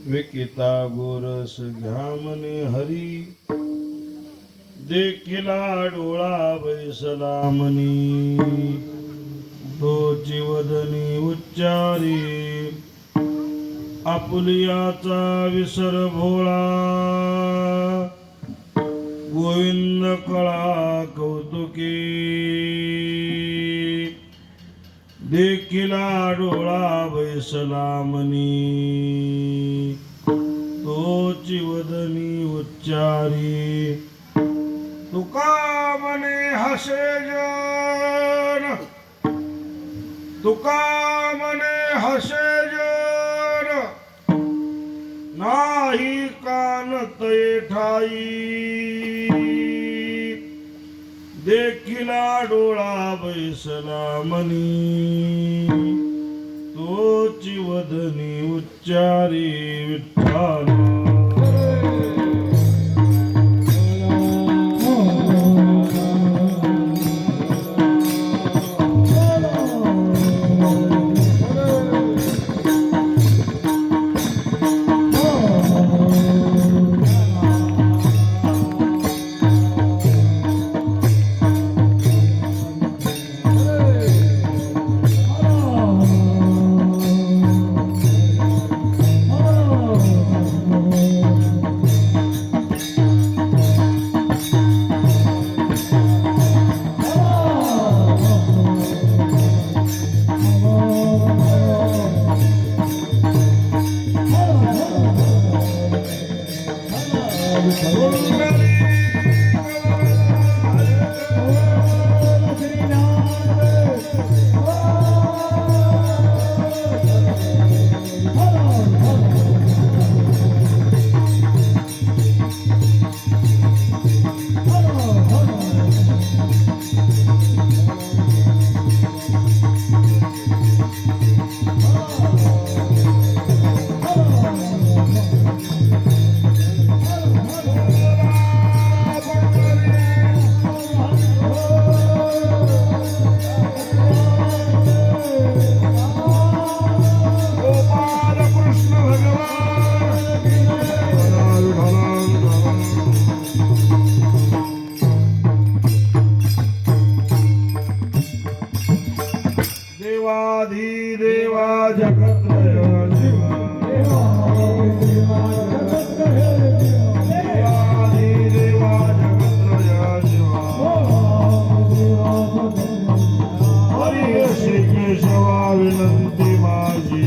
विकिता गोरस घ्या मने हरी देखिला डोळा बैसला मनी तो जीवदनी उच्चारी आपुलियाचा विसर भोळा गोविंद कळा कौतुकी देखिला डोळा बैसला मनी तोची वदनी उच्चारी तुका मने हसे जन तुका मने हसे जन नाही कान तये ठाई देखिला डोळा बैसला मनी तोची वदनी उच्चारी विठ्ठल देवा जगत्रय शिवा देवा जगत्रय शिवा हरी श्री केशवा विनंती माझी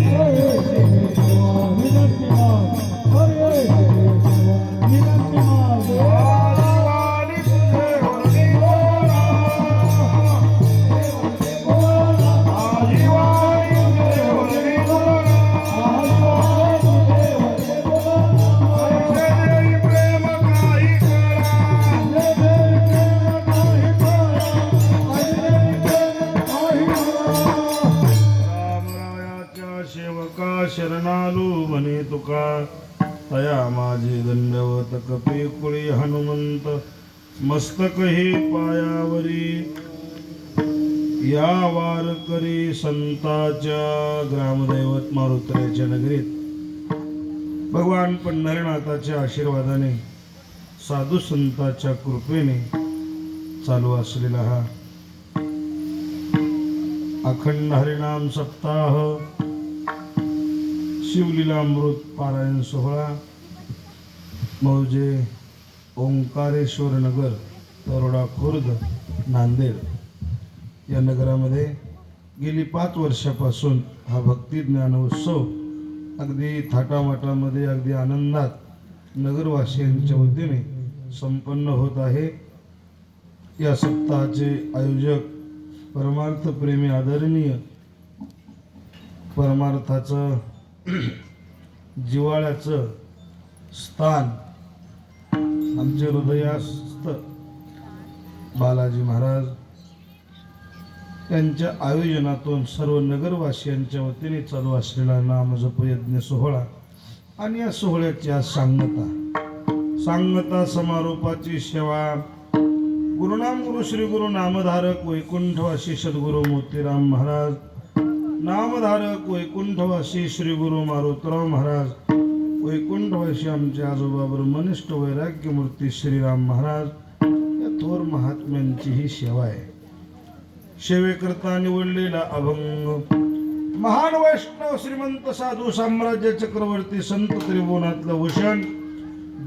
शरणालू म्हणे तुका तया माझे दंडवत कपी कुळी हनुमंत मस्तक हे पायावरी या वारकरी संताच्या ग्रामदैवत मारुतऱ्याच्या नगरीत भगवान पंढरीनाथाच्या आशीर्वादाने साधू संताच्या कृपेने चालू असलेला हा अखंड हरिनाम सप्ताह शिवलीलामृत पारायण सोहळा मौजे ओंकारेश्वर नगर तरोडा खुर्द नांदेड या नगरामध्ये गेली 5 वर्षापासून हा भक्ती ज्ञान उत्सव अगदी थाटामाटामध्ये अगदी आनंदात नगरवासियांच्या वतीने संपन्न होत आहे। या सप्ताहाचे आयोजक परमार्थ प्रेमी आदरणीय परमार्थाचं जिवाळ्याचं स्थान आमचे हृदयस्थ बालाजी महाराज यांच्या आयोजनातून सर्व नगरवासियांच्या वतीने चालू असलेला नामजप यज्ञ सोहळा आणि या सोहळ्याची आज सांगता समारोपाची सेवा गुरुनाम गुरु श्री गुरु नामधारक वैकुंठवासी सद्गुरु मोतीराम महाराज, नामधारक वैकुंठवासी श्री गुरु मारुतराव महाराज, वैकुंठवासी आमचे आजोबा ब्रह्मनिष्ठ वैराग्य मूर्ती श्रीराम महाराज या थोर महात्म्यांची ही सेवा आहे। सेवेकरता निवडलेला अभंग महान वैष्णव श्रीमंत साधू साम्राज्य चक्रवर्ती संत त्रिभुवनातलं भूषण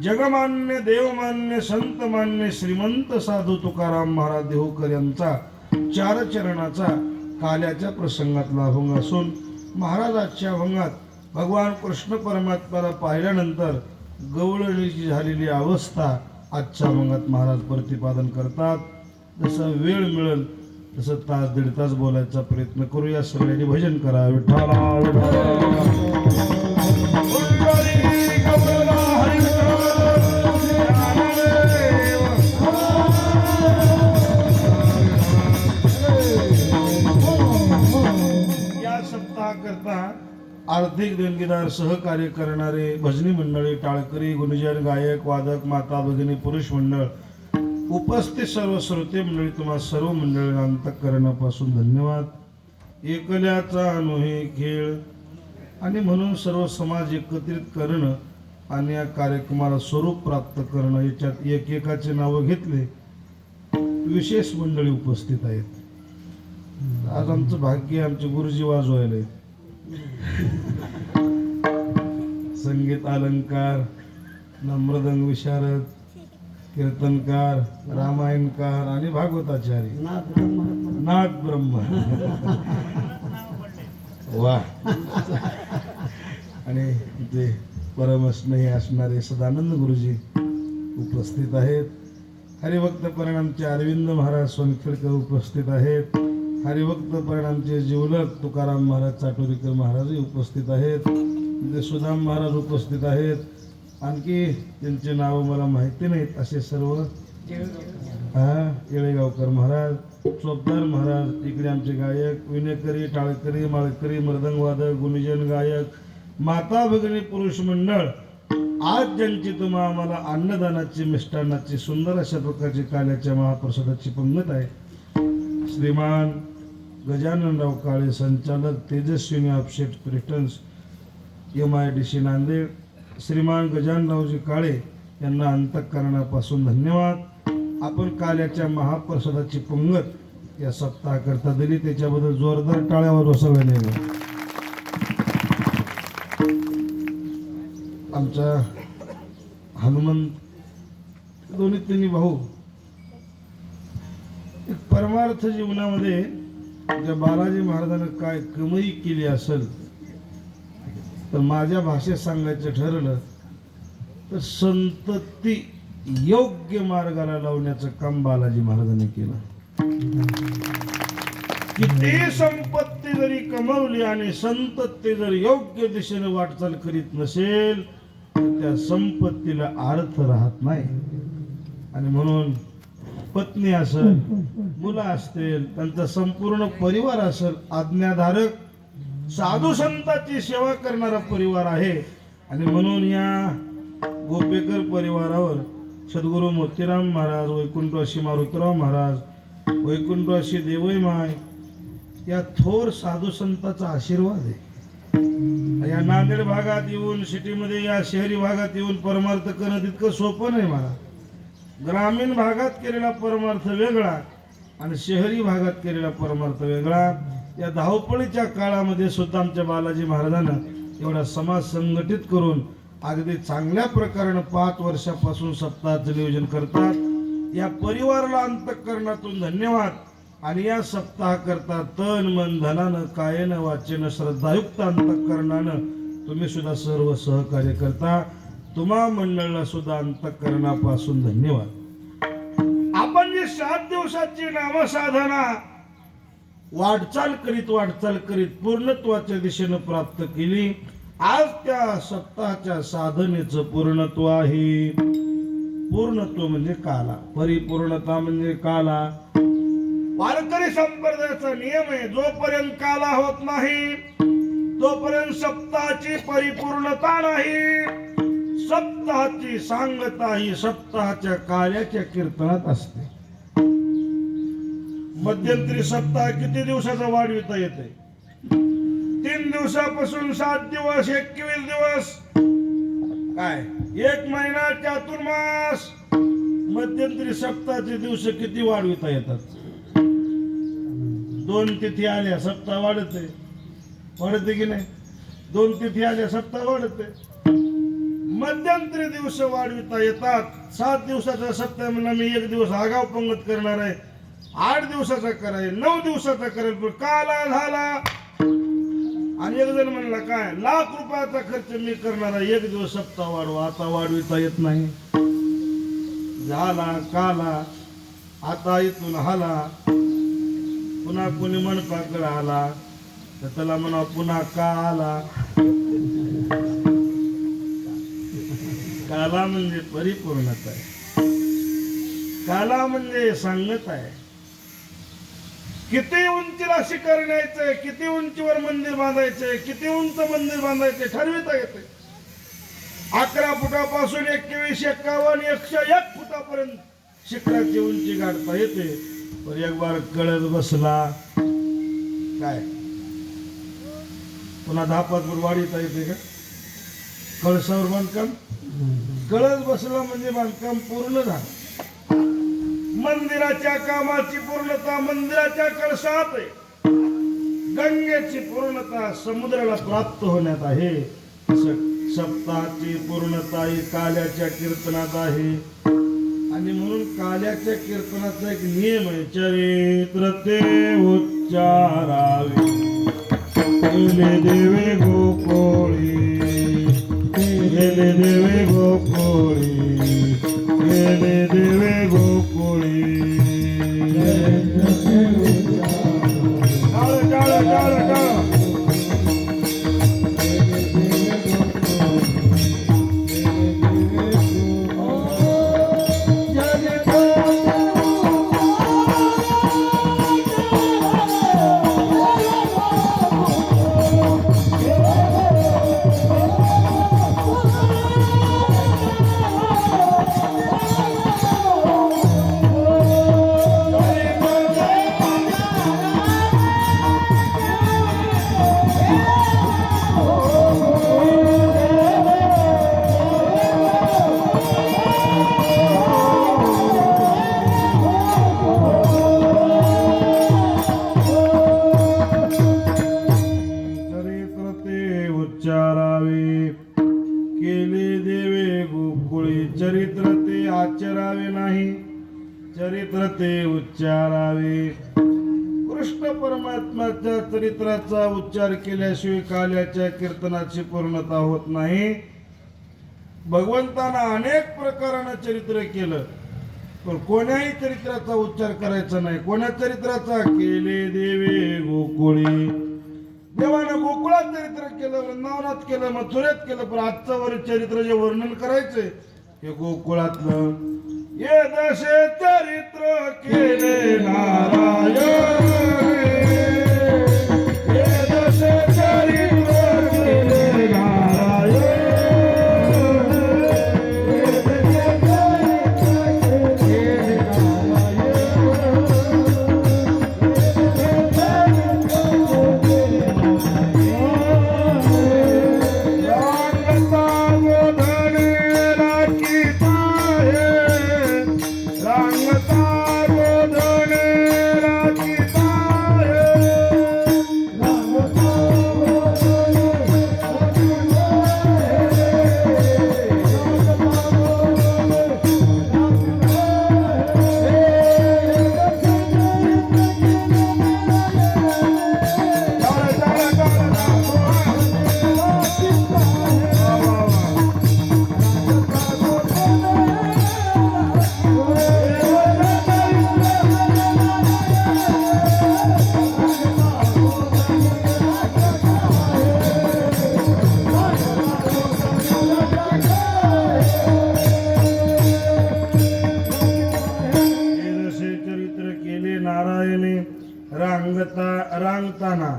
जगमान्य देवमान्य संतमान्य श्रीमंत साधू तुकाराम महाराज देहूकर यांचा चार चरणाचा काल्याच्या प्रसंगातला अभंग असून महाराजाच्या अभंगात भगवान कृष्ण परमात्म्याला पाहिल्यानंतर गवळणीची झालेली अवस्था आजच्या अभंगात महाराज प्रतिपादन करतात. जसं वेळ मिळेल तसं तास दीड तास बोलायचा प्रयत्न करूया. सगळ्यांनी भजन करा. विठ्ठला या सप्ताहाकरता आर्थिक देणगीदार सहकार्य करणारे भजनी मंडळी, टाळकरी, गुणजन, गायक, वादक, माता भगिनी, पुरुष मंडळ, उपस्थित सर्व श्रोते मंडळी, तुम्हा सर्व मंडळींना अंतःकरणापासून धन्यवाद. एकल्याचा अनोहे खेळ आणि म्हणून सर्व समाज एकत्रित करणं आणि या कार्यक्रमाला स्वरूप प्राप्त करणं, याच्यात एकेकाचे नावं घेतले. विशेष मंडळी उपस्थित आहेत. आज आमचं भाग्य, आमचे गुरुजी वाजवायले संगीत अलंकार, नम्रदंग विशारद, कीर्तनकार, रामायणकार आणि भागवताचारी, नाथ ब्रह्म वा आणि ते परमस्नेही असणारे सदानंद गुरुजी उपस्थित आहेत. हरिभक्त परिणामचे अरविंद महाराज सोनखेडकर उपस्थित आहेत. हरिभक्त परिणामचे जीवलक तुकाराम महाराज चाटोरीकर महाराजही उपस्थित आहेत. सुदाम महाराज उपस्थित आहेत. आणखी त्यांचे नाव मला माहिती नाहीत असे सर्व. येळेगावकर महाराज, चोपदार महाराज, इकडे आमचे गायक, विनेकरी, टाळकरी, माळकरी, मृदंगवादक, गुणजन, गायक, माता भगिनी, पुरुष मंडळ, आज ज्यांची तुम्हा आम्हाला अन्नदानाची, मिष्टान्नाची सुंदर अशा प्रकारची काल्याच्या महाप्रसादाची पंगत आहे. श्रीमान गजाननराव काळे, संचालक तेजस्विनी अपशेट प्रिटन्स, MIDC नांदेड. श्रीमान गजाननरावजी काळे यांना अंतःकरणापासून धन्यवाद. आपण काल्याच्या महाप्रसादाची पंगत या सप्ताहाकरता दिली, त्याच्याबद्दल जोरदार टाळ्यावर सगळ्यांनी. आमचा हनुमंत दोन्ही तिन्ही भाऊ परमार्थ जीवनामध्ये ज्या बालाजी महाराजांना काय कमाई केली असेल तर माझ्या भाषेत सांगायचं ठरलं तर संतती योग्य मार्गाला लावण्याचं काम बालाजी महाराजांनी केलं. किती संपत्ती जरी कमवली आणि संतती जर योग्य दिशेने वाटचाल करीत नसेल तर त्या संपत्तीला अर्थ राहत नाही. आणि म्हणून पत्नी असेल, मुलं असतील, त्यांचा संपूर्ण परिवार असेल, आज्ञाधारक साधू संतांची सेवा करणारा परिवार आहे. आणि म्हणून या गोपेकर परिवारावर सद्गुरू मोतीराम महाराज, वैकुंठवासी मारुतीराव महाराज, वैकुंठवासी देवई माय या थोर साधू संतांचा आशीर्वाद आहे. या नांदेड भागात येऊन, सिटीमध्ये या शहरी भागात येऊन परमार्थ करणं तितकं सोपं नाही. मला ग्रामीण भागात केलेला परमार्थ वेगळा आणि शहरी भागात केलेला परमार्थ वेगळा. या धावपळीच्या काळामध्ये सुद्धा आमच्या बालाजी महाराजांना एवढा समाज संघटित करून अगदी चांगल्या प्रकारे 5 वर्षापासून सप्ताहाचं नियोजन करतात. या परिवाराला अंतःकरणातून धन्यवाद. आणि या सप्ताहाकरता तन मन धनानं, कायेनं, वाचेनं, श्रद्धायुक्त अंतःकरणानं तुम्ही सुद्धा सर्व सहकार्य करता. तुम्हा मंडळाला सुद्धा अंतःकरणापासून धन्यवाद. आपण जी 7 दिवसाची नामसाधना वाटचाल करीत पूर्णत्वाच्या दिशेनं प्राप्त केली. आज त्या सप्ताहाच्या साधनेचं पूर्णत्व आहे. पूर्णत्व म्हणजे काला, परिपूर्णता म्हणजे काला. वारकरी संप्रदायाचा नियम आहे, जोपर्यंत काला होत नाही तोपर्यंत सप्ताहाची परिपूर्णता नाही. सप्ताहाची सांगता ही सप्ताहाच्या काल्याच्या कीर्तनात असते. मध्यंतरी सप्ताह किती दिवसाचा वाढविता येते? 3 दिवसापासून 7 दिवस, 21 दिवस, काय 1 महिना, चातुर्मास. मध्यंतरी सप्ताहाचे दिवस किती वाढविता येतात? 2 तिथी आल्या, सप्ताह वाढत आहे. वाढते की नाही? 2 तिथी आल्या सप्ताह वाढते. मध्यंतरी दिवस वाढविता येतात. 7 दिवसाचा सप्ताह म्हणला मी 1 दिवस आगाव पंगत करणार आहे, 8 दिवसाचा कराय, 9 दिवसाचा करेल. पण काला झाला आणि एक जण म्हणला काय लाख रुपयाचा खर्च मी करणार आहे, 1 दिवस सप्ताह वाढवा. आता वाढविता येत नाही. झाला काला, आता इथून हाला. पुन्हा कोणी मनपाकडे आला तर त्याला म्हणा पुन्हा का आला. काला म्हणजे परिपूर्णता आहे. काला म्हणजे सांगत आहे. किती उंचीला शिखर न्यायचंय, किती उंचीवर मंदिर बांधायचंय, किती उंच मंदिर बांधायचंय ठरविता येते. 11 फुटापासून 21, 51, 101 फुटापर्यंत शिखराची उंची गाठता येते. पण एक बार कळत बसला काय पुन्हा 10-5 फूट वाढीता येते का? कळसावर बांधकाम कळस बसला म्हणजे बांधकाम पूर्ण झालं. मंदिराच्या कामाची पूर्णता मंदिराच्या कळसात आहे. गंगेची पूर्णता समुद्राला प्राप्त होण्यात आहे. सप्ताहाची पूर्णता ही काल्याच्या कीर्तनात आहे. आणि म्हणून काल्याच्या कीर्तनाचा एक नियम आहे. चरित्र ते उच्चारावे गेले देवे गोकुळी, गेले देवे गोकुळी, गेले देवे गोकुळी. टाळ टाळ टाळ टाळ. चरित्र ते आचरावे नाही, चरित्र ते उच्चारावे. कृष्ण परमात्म्याच्या चरित्राचा उच्चार केल्याशिवाय काल्याच्या कीर्तनाची पूर्णता होत नाही. भगवंतानं अनेक प्रकारानं चरित्र केलं पण कोण्याही चरित्राचा उच्चार करायचा नाही. कोण्या चरित्राचा? केले देवे गोकुळी. देवानं गोकुळात चरित्र केलं, वृंदावनात केलं, मथुरेत केलं. पण आजचं वर चरित्र जे वर्णन करायचंय हे गोकुळातलं. ये दशे चरित्र केले नारायण, ये दशे चरित्र केले नारायण. रांगताना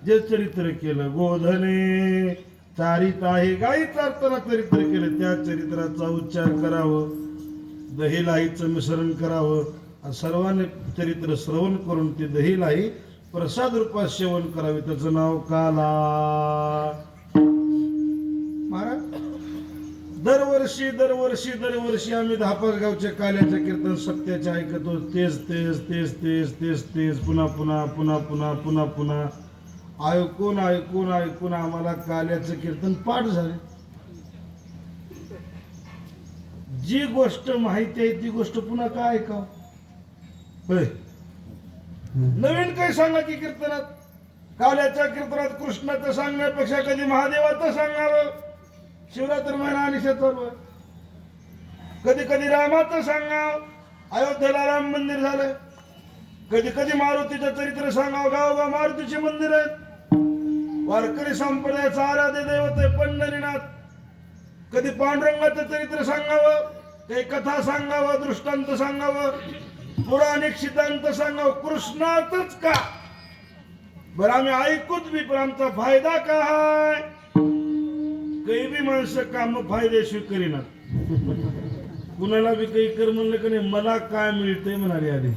जे चरित्र केलं, गोधने चारित आहे गाई चारताना चरित्र केलं, त्या चरित्राचा उच्चार करावं. दही लाहीचं मिश्रण करावं. सर्वांनी चरित्र श्रवण करून ते दही लाही प्रसाद रूपात सेवन करावे. त्याचं नाव काला. महाराज दरवर्षी आम्ही 10-5 गावच्या काल्याच्या कीर्तन सत्याचे ऐकतो. तेच पुन्हा ऐकून ऐकून ऐकून आम्हाला काल्याचं कीर्तन पाठ झाले. जी गोष्ट माहिती आहे ती गोष्ट पुन्हा काय ऐकावं? होय, नवीन काही सांगा की कीर्तनात. काल्याच्या कीर्तनात कृष्णाचं सांगण्यापेक्षा कधी महादेवाचं सांगावं. शिवरात्र महिना आणि चालू आहे. कधी कधी रामाचं सांगावं, अयोध्येला राम मंदिर झालंय. कधी कधी मारुतीचं चरित्र सांगावं, गावोगाव मारुतीचे मंदिर आहेत. वारकरी संप्रदायाचा आराध्य दैवत आहे पंढरीनाथ. कधी पांडुरंगाचं चरित्र सांगावं, काही कथा सांगावं, दृष्टांत सांगावं, पौराणिक सिद्धांत सांगावं. कृष्णातच का बरं आम्ही ऐकूच बी, पण आमचा फायदा काय? काही बी माणसं काम फायदेशीर करीनात. कुणाला बी काही कर म्हणलं का नाही, मला काय मिळतंय म्हणाले आधी.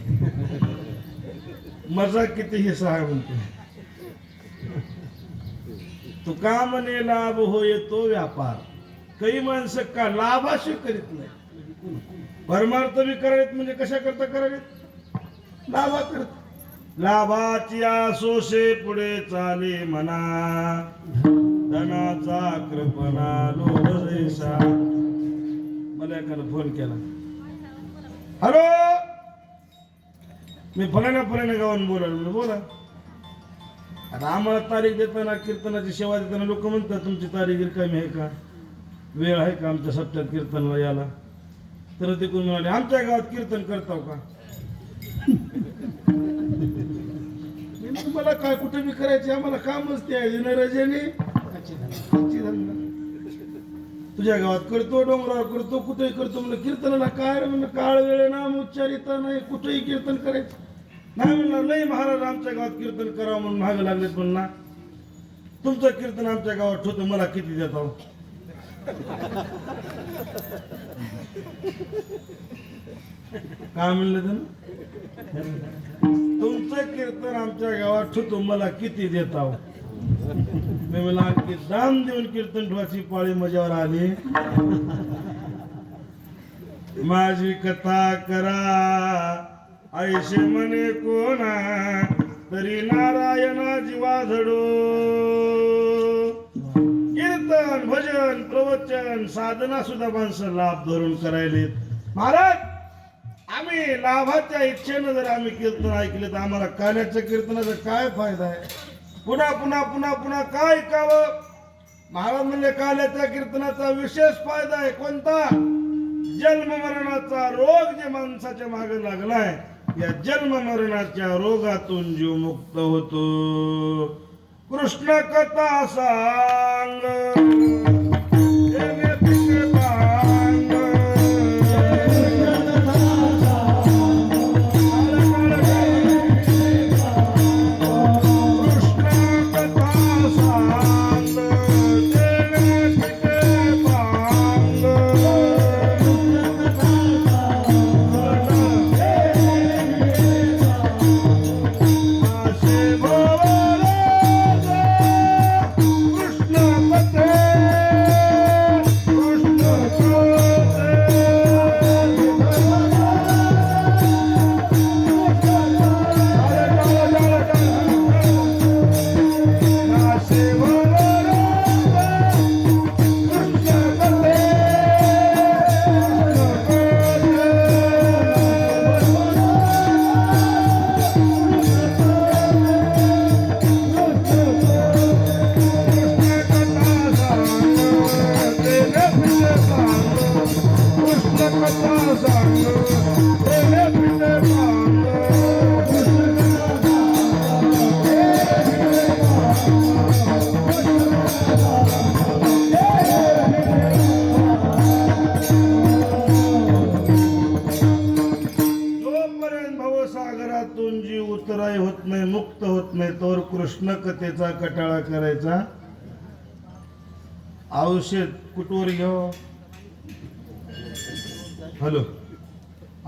मजा किती हे सहाय म्हणते. तो का म्हणे लाभ होय तो व्यापार. काही माणसं का लाभाशी करीत नाही. परमार्थ बी करावेत म्हणजे कशा करता करावेत? लाभा करत. लाभाची आसोसे पुढे चाले म्हणा, धनाचा कृपणा लोभ जैसा. मला एकानं फोन केला, हॅलो मी फलाण्या गावान बोलायला. बोला. आता आम्हाला तारीख देताना, कीर्तनाची सेवा देताना लोक म्हणतात तुमची तारीख कमी आहे का, वेळ आहे का आमच्या सप्त्यात कीर्तनाला याला? तर ते कोण म्हणाले आमच्या गावात कीर्तन करताव का? तुम्हाला काय कुठे बी करायचे, आम्हाला कामच ते आहे. रजेने तुझ्या गावात करतो, डोंगरावर करतो, कुठेही करतो. म्हणलं कीर्तनाला काय म्हणलं, काळ वेळ नाम उच्चारिता नाही, कुठेही कीर्तन करायचं नाही. म्हणणार नाही महाराज आमच्या गावात कीर्तन करावं म्हणून मागे लागलेत. म्हणणार तुमचं कीर्तन आमच्या गावात ठेवतो, मला किती देता? काय म्हणलं तर, तुमचं कीर्तन आमच्या गावात ठेवतो, मला किती देता? मी मला आणखी दाम देऊन कीर्तन ठेवायची पाळी माझ्यावर आली. माझी कथा करा ऐशे म्हणे कोणा, तरी नारायणा जीवा झडो. कीर्तन भजन प्रवचन साधना सुद्धा माणसं लाभ धरून करायलेत. महाराज आम्ही लाभाच्या इच्छेनं जर आम्ही कीर्तन ऐकले तर आम्हाला काल्याच्या कीर्तनाचा काय फायदा आहे? पुन्हा पुन्हा पुन्हा पुन्हा काय ऐकावं? महाराज म्हणजे काल्याच्या कीर्तनाचा विशेष फायदा आहे. कोणता? जन्म मरणाचा रोग जे माणसाच्या मागे लागलाय, या जन्म मरणाच्या रोगातून जीव मुक्त होतो. कृष्ण कथा सांग कृष्ण कथेचा कटाळा करायचा. औषध कुठवर घ्याव? हॅलो,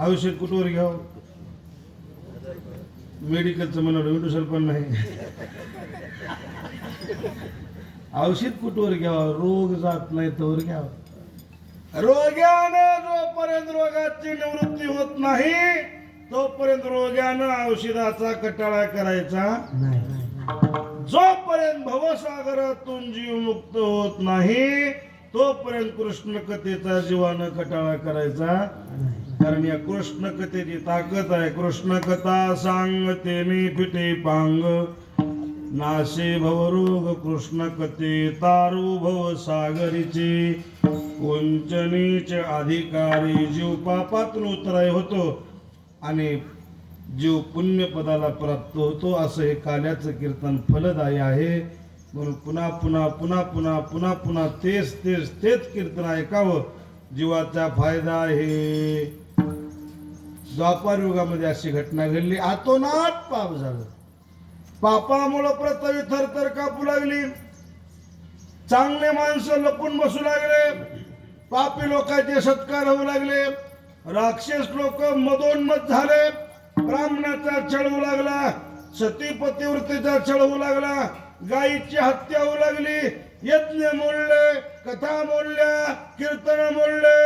औषध कुठवर घ्याव? मेडिकलचं म्हणाल विंडोसर पण नाही. औषध कुठवर घ्यावं? रोग जात नाही तोवर घ्यावं. रोग्यानं जोपर्यंत रोगाची निवृत्ती होत नाही तोपर्यंत रोग्यानं औषधाचा कटाळा करायचा नाही. जोपर्यंत भवसागरातून जीव मुक्त होत नाही तोपर्यंत कृष्ण कथेचा जीवानं कटाळा करायचा, कारण या कृष्ण कथेची ताकद आहे. कृष्ण कथा सांगते मी फिटे पांग, नाशे भवरोग कृष्ण कथे तारू भव सागरीचे, कोंचनीचे अधिकारी जीव पापातून उतराय होतो आणि जीव पुण्यपदाला प्राप्त होतो. असं हे काल्याचं कीर्तन फलदायी आहे. म्हणून पुन्हा पुन्हा पुन्हा पुन्हा पुन्हा पुन्हा तेच तेच तेच कीर्तन ऐकावं, जीवाचा फायदा आहे. द्वापार युगामध्ये अशी घटना घडली, आतोनात पाप झालं. पापामुळं पृथ्वी थरथर कापू लागली, चांगले माणसं लपून बसू लागले, पापी लोकांचे सत्कार होऊ लागले, राक्षस लोक मदोन्मत झाले, ब्राह्मणाचा छळ होऊ लागला, सती पतिव्रतेचा छळ होऊ लागला, गायीची हत्या होऊ लागली, यज्ञ मोडले, कथा मोडल्या, कीर्तन मोडले,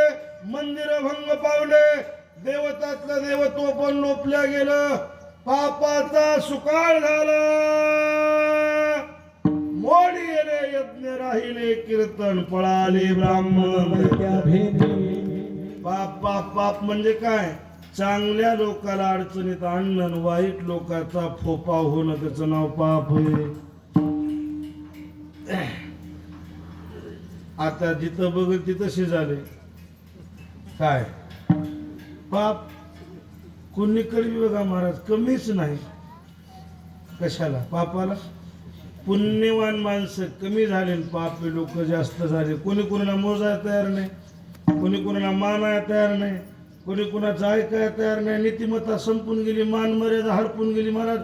मंदिर भंग पावले, देवतातलं देवत्व पण लोपल्या गेलं, पापाचा सुकाळ झाला. मोडी येणे यज्ञ राहिले, कीर्तन पळाले ब्राह्मण. पाप पाप पाप म्हणजे काय? चांगल्या लोकाला अडचणीत आणणं, वाईट लोकांचा फोपा होणं, त्याचं नाव पाप होय. आता जिथं बघल तिथं शिजाले. काय पाप कुणीकडे बघा महाराज कमीच नाही. कशाला? पापाला. पुण्यवान माणसं कमी झाले, पापी लोक जास्त झाले. कोणी कोणाला मोजायला तयार नाही, कोणी कोणाला मानायला तयार नाही, कोणी कोणाचं ऐकायला तयार नाही. नीतिमत्ता संपून गेली, मान मर्यादा हरपून गेली महाराज.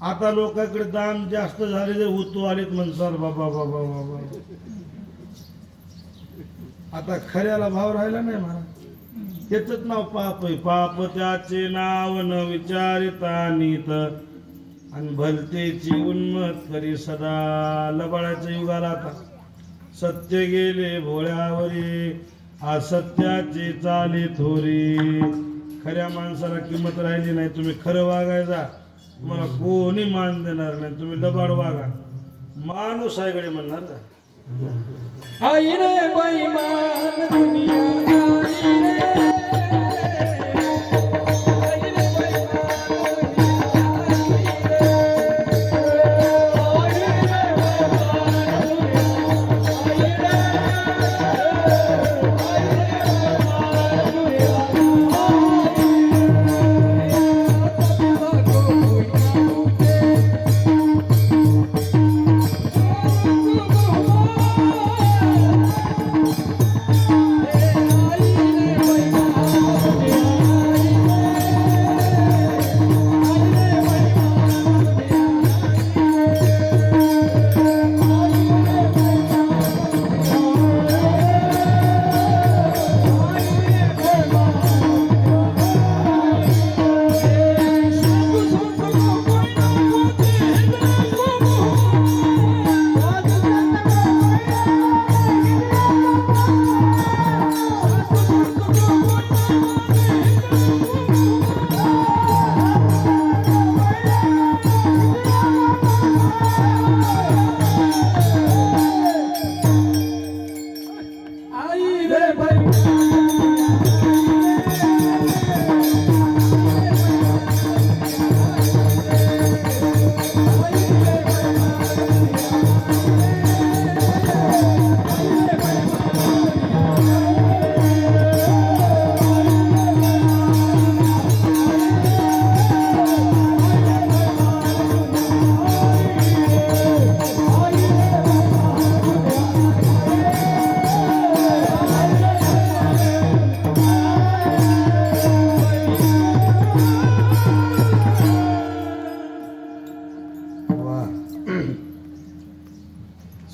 आता लोकांकडे दाम जास्त झाले, जर उतू आलेत म्हणसाल बाबा बाबा बाबा. आता खऱ्याला भाव राहिला नाही महाराज. त्याच नाव पाप आहे. पाप त्याचे नाव न विचारिता नीत, आणि भलतेची उन्मत करी सदा. लबाडाच्या युगाला आता सत्य गेले भोळ्यावरी, असत्याची चाली थोरी. खऱ्या माणसाला किंमत राहिली नाही. तुम्ही खरं वागायचा, तुम्हाला कोणी मान देणार नाही. तुम्ही लबाड वागा, माणूस आहे म्हणणार का? आई रे बेईमान दुनिया आई रे.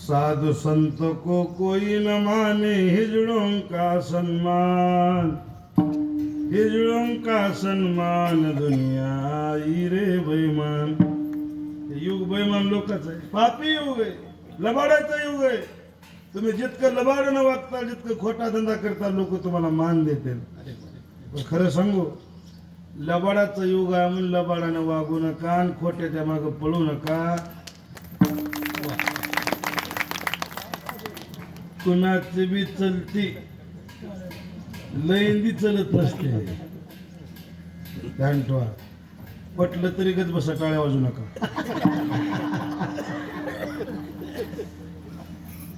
साधु संत को कोई न माने, हिजड़ों का सम्मान, हिजड़ों का सम्मान दुनिया आई रे बेईमान. युग बेईमान लोकांचं आहे, पापी युग आहे, लबाडाचं युग आहे. तुम्ही जितकं लबाडानं वागता, जितकं खोटा धंदा करता, लोक तुम्हाला मान देतील. पण खरं सांगू, लबाडाचं युग आहे म्हणून लबाडानं वागू नका, खोट्याच्या मागं पळू नका. कुणाची बी चलती लयंदी चलत नसते. ध्यान ठेवा. पटलं तरी गच बसा, टाळ्या वाजू नका.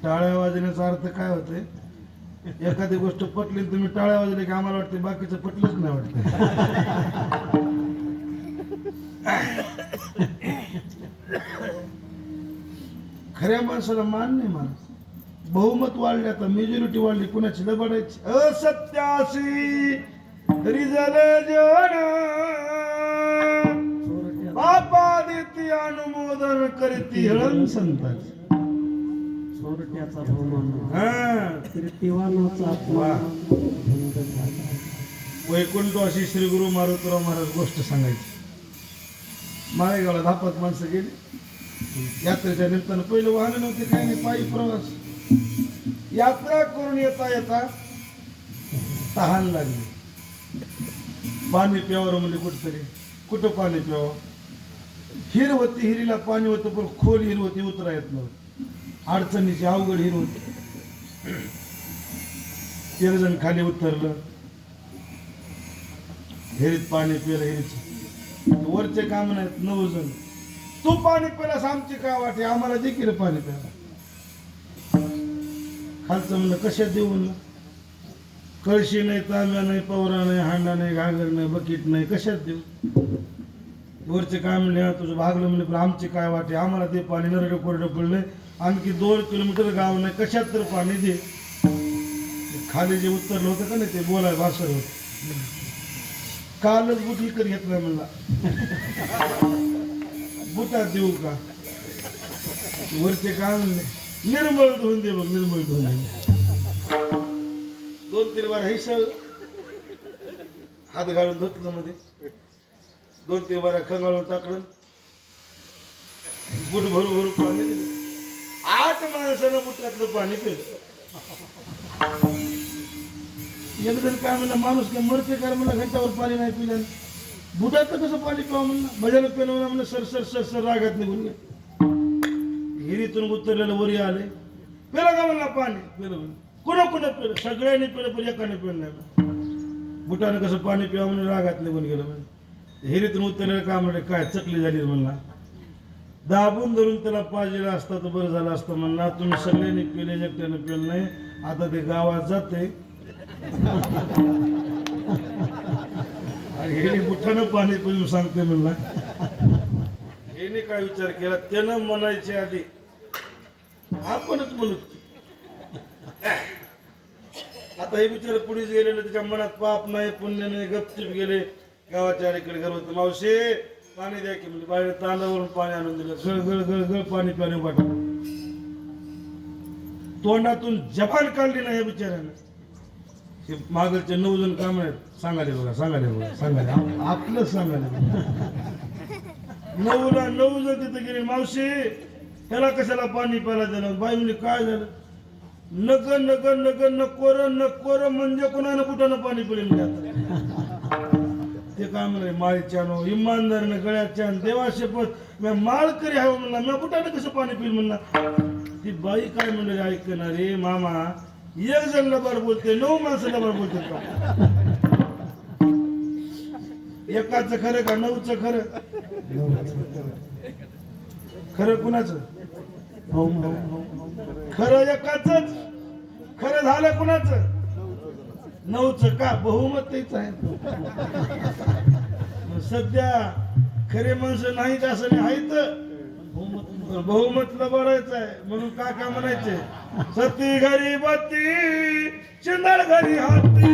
टाळ्या वाजण्याचा अर्थ काय होते? एखादी गोष्ट पटली तुम्ही टाळ्या वाजले की आम्हाला वाटते बाकीचं पटलंच नाही वाटतं. खऱ्या माणसाला मान नाही माणूस. बहुमत वाढले, आता मेजॉरिटी वाढली, कुणाची दबाडायची. असत्याशी रिजल जन बापा देती अनुमोदन करती हळण संताची. चोरट्याचा बहुमान हा कीर्तिवानाचा अपमान. वैकुंठ अशी श्री गुरु मारुतराव महाराज गोष्ट सांगायची. माळेगावला 10-5 माणसं गेली यात्रेच्या निमित्तानं. पहिलं वाहन नव्हते, काही नाही, पायी प्रवास. यात्रा करून येता येता तहान लागली. पाणी प्यावर म्हणजे कुठं पाणी प्यावं? हिर होती, हिरीला पाणी होतं पण खोल हिर होती, उतरा येत नव्हतं. अडचणीची अवघड हिर होती. 13 जण खाली उतरलं, हिरीत पाणी पिलं. हिरीच वरचे काम नाहीत, 9 जण. तू पाणी पिलास, आमची काय वाटे, आम्हाला देखील पाणी प्यायला. खालचं म्हणलं कशात देऊ म्हणलं? कळशी नाही, तांब्या नाही, पवरा नाही, हांडा नाही, घागर नाही, बकीट नाही, कशात देऊ? वरचे काय म्हणले, तुझं भागलं म्हणले, पण आमची काय वाटे, आम्हाला ते पाणी. नरडं कोरडं पडलंय, आणखी 2 किलोमीटर गाव नाही, कशात तर पाणी दे. खाली जे उतरलं होतं का नाही, ते बोलाय भाषण होत. कालच बुट विकत घेतला म्हणला, बुटात देऊ का? वरचे काय म्हणले, निर्मळ धुवून दे बघ, निर्मळ धुवून दे. 2-3 बार हैस हात घालून धुतलं मध्ये, 2-3 बारा खंगाळून टाकलं, बुट भरू पाणी दिलं. 8 माणसानं बुटातलं पाणी पिलं. एकजण काय म्हणलं, माणूस काय मरते काय म्हणलं, घंटावर पाणी नाही पिलं. बुटातलं कसं पाणी पिवा म्हणलं? भजाला पेलं म्हणलं, सर रागात निघून गेलं. हिरीतून उतरलेलं वरी आले, पेलं का म्हणलं पाणी? पेलं म्हणलं. कुणा पेलं? सगळ्यांनी पेलं, पण एकाने पेलं नाही. बुटानं कसं पाणी पिवा म्हणून रागात निघून गेलं. म्हणजे हिरीतून उतरलेलं काय म्हणलं, काय चकली झाली म्हणला. दाबून धरून त्याला पाहिजे असता तर बरं झालं असतं म्हणला. तुम्ही सगळ्यांनी पेले, एकट्यानं पेलं नाही. आता ते गावात जाते आणि हे बुटानं पाणी पिऊन सांगते म्हणला. हेने काय विचार केला, त्यानं म्हणायच्या आधी आपणच म्हणत. आता हे बिचारे पुढे गेलेले, त्याच्या मनात पाप नाही, पुण्य नाही, गपचिप गेले. गावाच्या अलीकडे घर होतं. मावशी पाणी द्या की म्हणजे बाहेर तांदळावरून पाणी आणून दिलं. गळ पाणी प्याने वाटत. तोंडातून जबान काढली नाही या बिचाऱ्यानं. हे मागचे 9 जण काम आहेत, सांगाले बघा, आपलं सांगाले. 9 जण तिथे गेले. मावशी त्याला कशाला पाणी प्यायला दिलं? बाई म्हणजे काय झालं? नकोर म्हणजे कोणानं कुठानं पाणी पिले म्हणजे. ते काय म्हणे, माळीच्यानो इमानदारीनं गळ्याच्या देवा शपथ मी माळकरी हवं म्हणला, मी कुठानं कसं पाणी पिल म्हणला. ती बाई काय म्हणले, ऐकणार रे मामा, 1 जण लबाड बोलते, 9 माणसं लबाड बोलते का? एकाचं खरं का 9चं खरं? खरं कुणाचं? खरं एकाच. खरं झालं कुणाचं? 9चं का? बहुमत तेच आहे. सध्या खरे माणसं नाहीत असं नाही आहेत, बहुमत लबाडायचं आहे. म्हणून काका म्हणायचे, सती घरी बत्ती चंदर घरी हाती,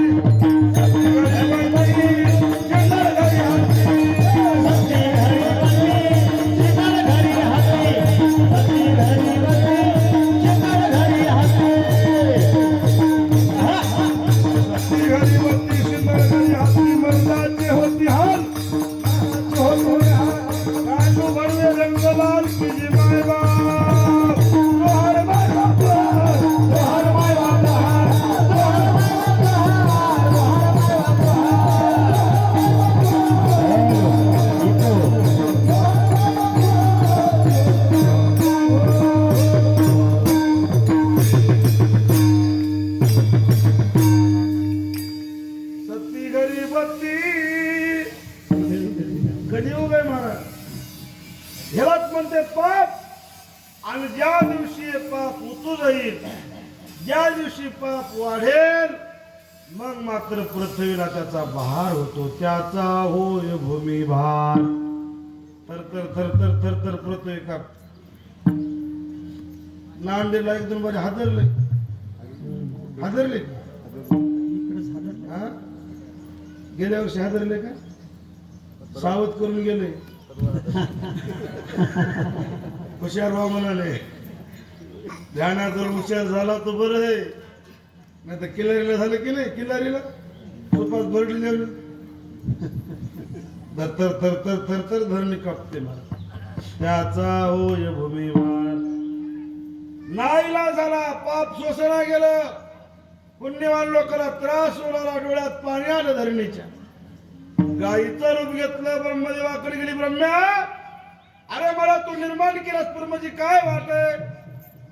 पाप उतू जाईल, ज्या दिवशी पाप वाढेल मग मात्र पृथ्वीला त्याचा भार होतो. त्याचा होय भूमी भार. थर थर थर थर थर थर पृथ्वी का नांदेडला एक दोन बारी हादरले इकडे झालं हा? गेल्या वर्षी हादरले का? सावध करून गेले. हुशार व्हा म्हणाले. ध्यानात जर हुशार झाला तर बरं आहे, नाही तर किल्लारीला झालं की नाही. किल्लारीला सुपास भरली थर थर थर थर थर धरणी कापते मला. त्याचा होय भूमीभार. नाईला झाला, पाप सोसणा गेलं, पुण्यवान लोकांना त्रास होणारा, डोळ्यात पाणी आलं धरणीच्या. गाईचं रूप घेतलं, ब्रह्मदेवाकडे गेली. ब्रह्म्या, अरे मला तू निर्माण केलास, पण म्हणजे काय वाटय,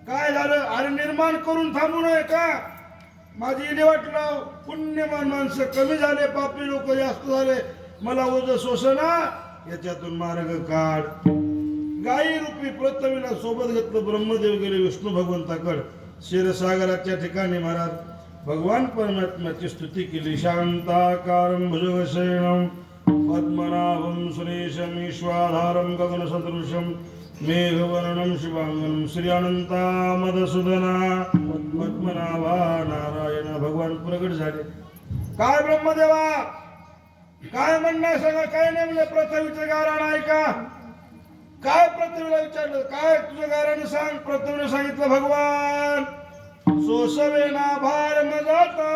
काय झालं? अरे निर्माण करून थांबू नये का? माझी इडी वाटलं, पुण्यवान माणसं कमी झाले, पापी लोक जास्त झाले, मला ओझ सोसना, याच्यातून मार्ग काढ. गायी रूपी पृथ्वीला सोबत घेतलं. ब्रह्मदेव गेले विष्णू भगवंताकड. क्षीरसागराच्या ठिकाणी महाराज भगवान परमात्म्याची स्तुती केली. शांताकारं भुजगशयनं पद्मनाभं सुरेशं ईश्वाधारं गगनसदृशं मेघवर्णं शुभांगं श्री अनंता मधुसूदना पद्मनाभा नारायण. भगवान प्रगट झाले. काय ब्रह्मदेवा, काय म्हणणं सांगा, काय नेमले पृथ्वीचं गारण ऐका. काय पृथ्वीला विचारलं, काय तुझं गारण सांग. पृथ्वीने सांगितलं, भगवान सोसवेना भार मजाता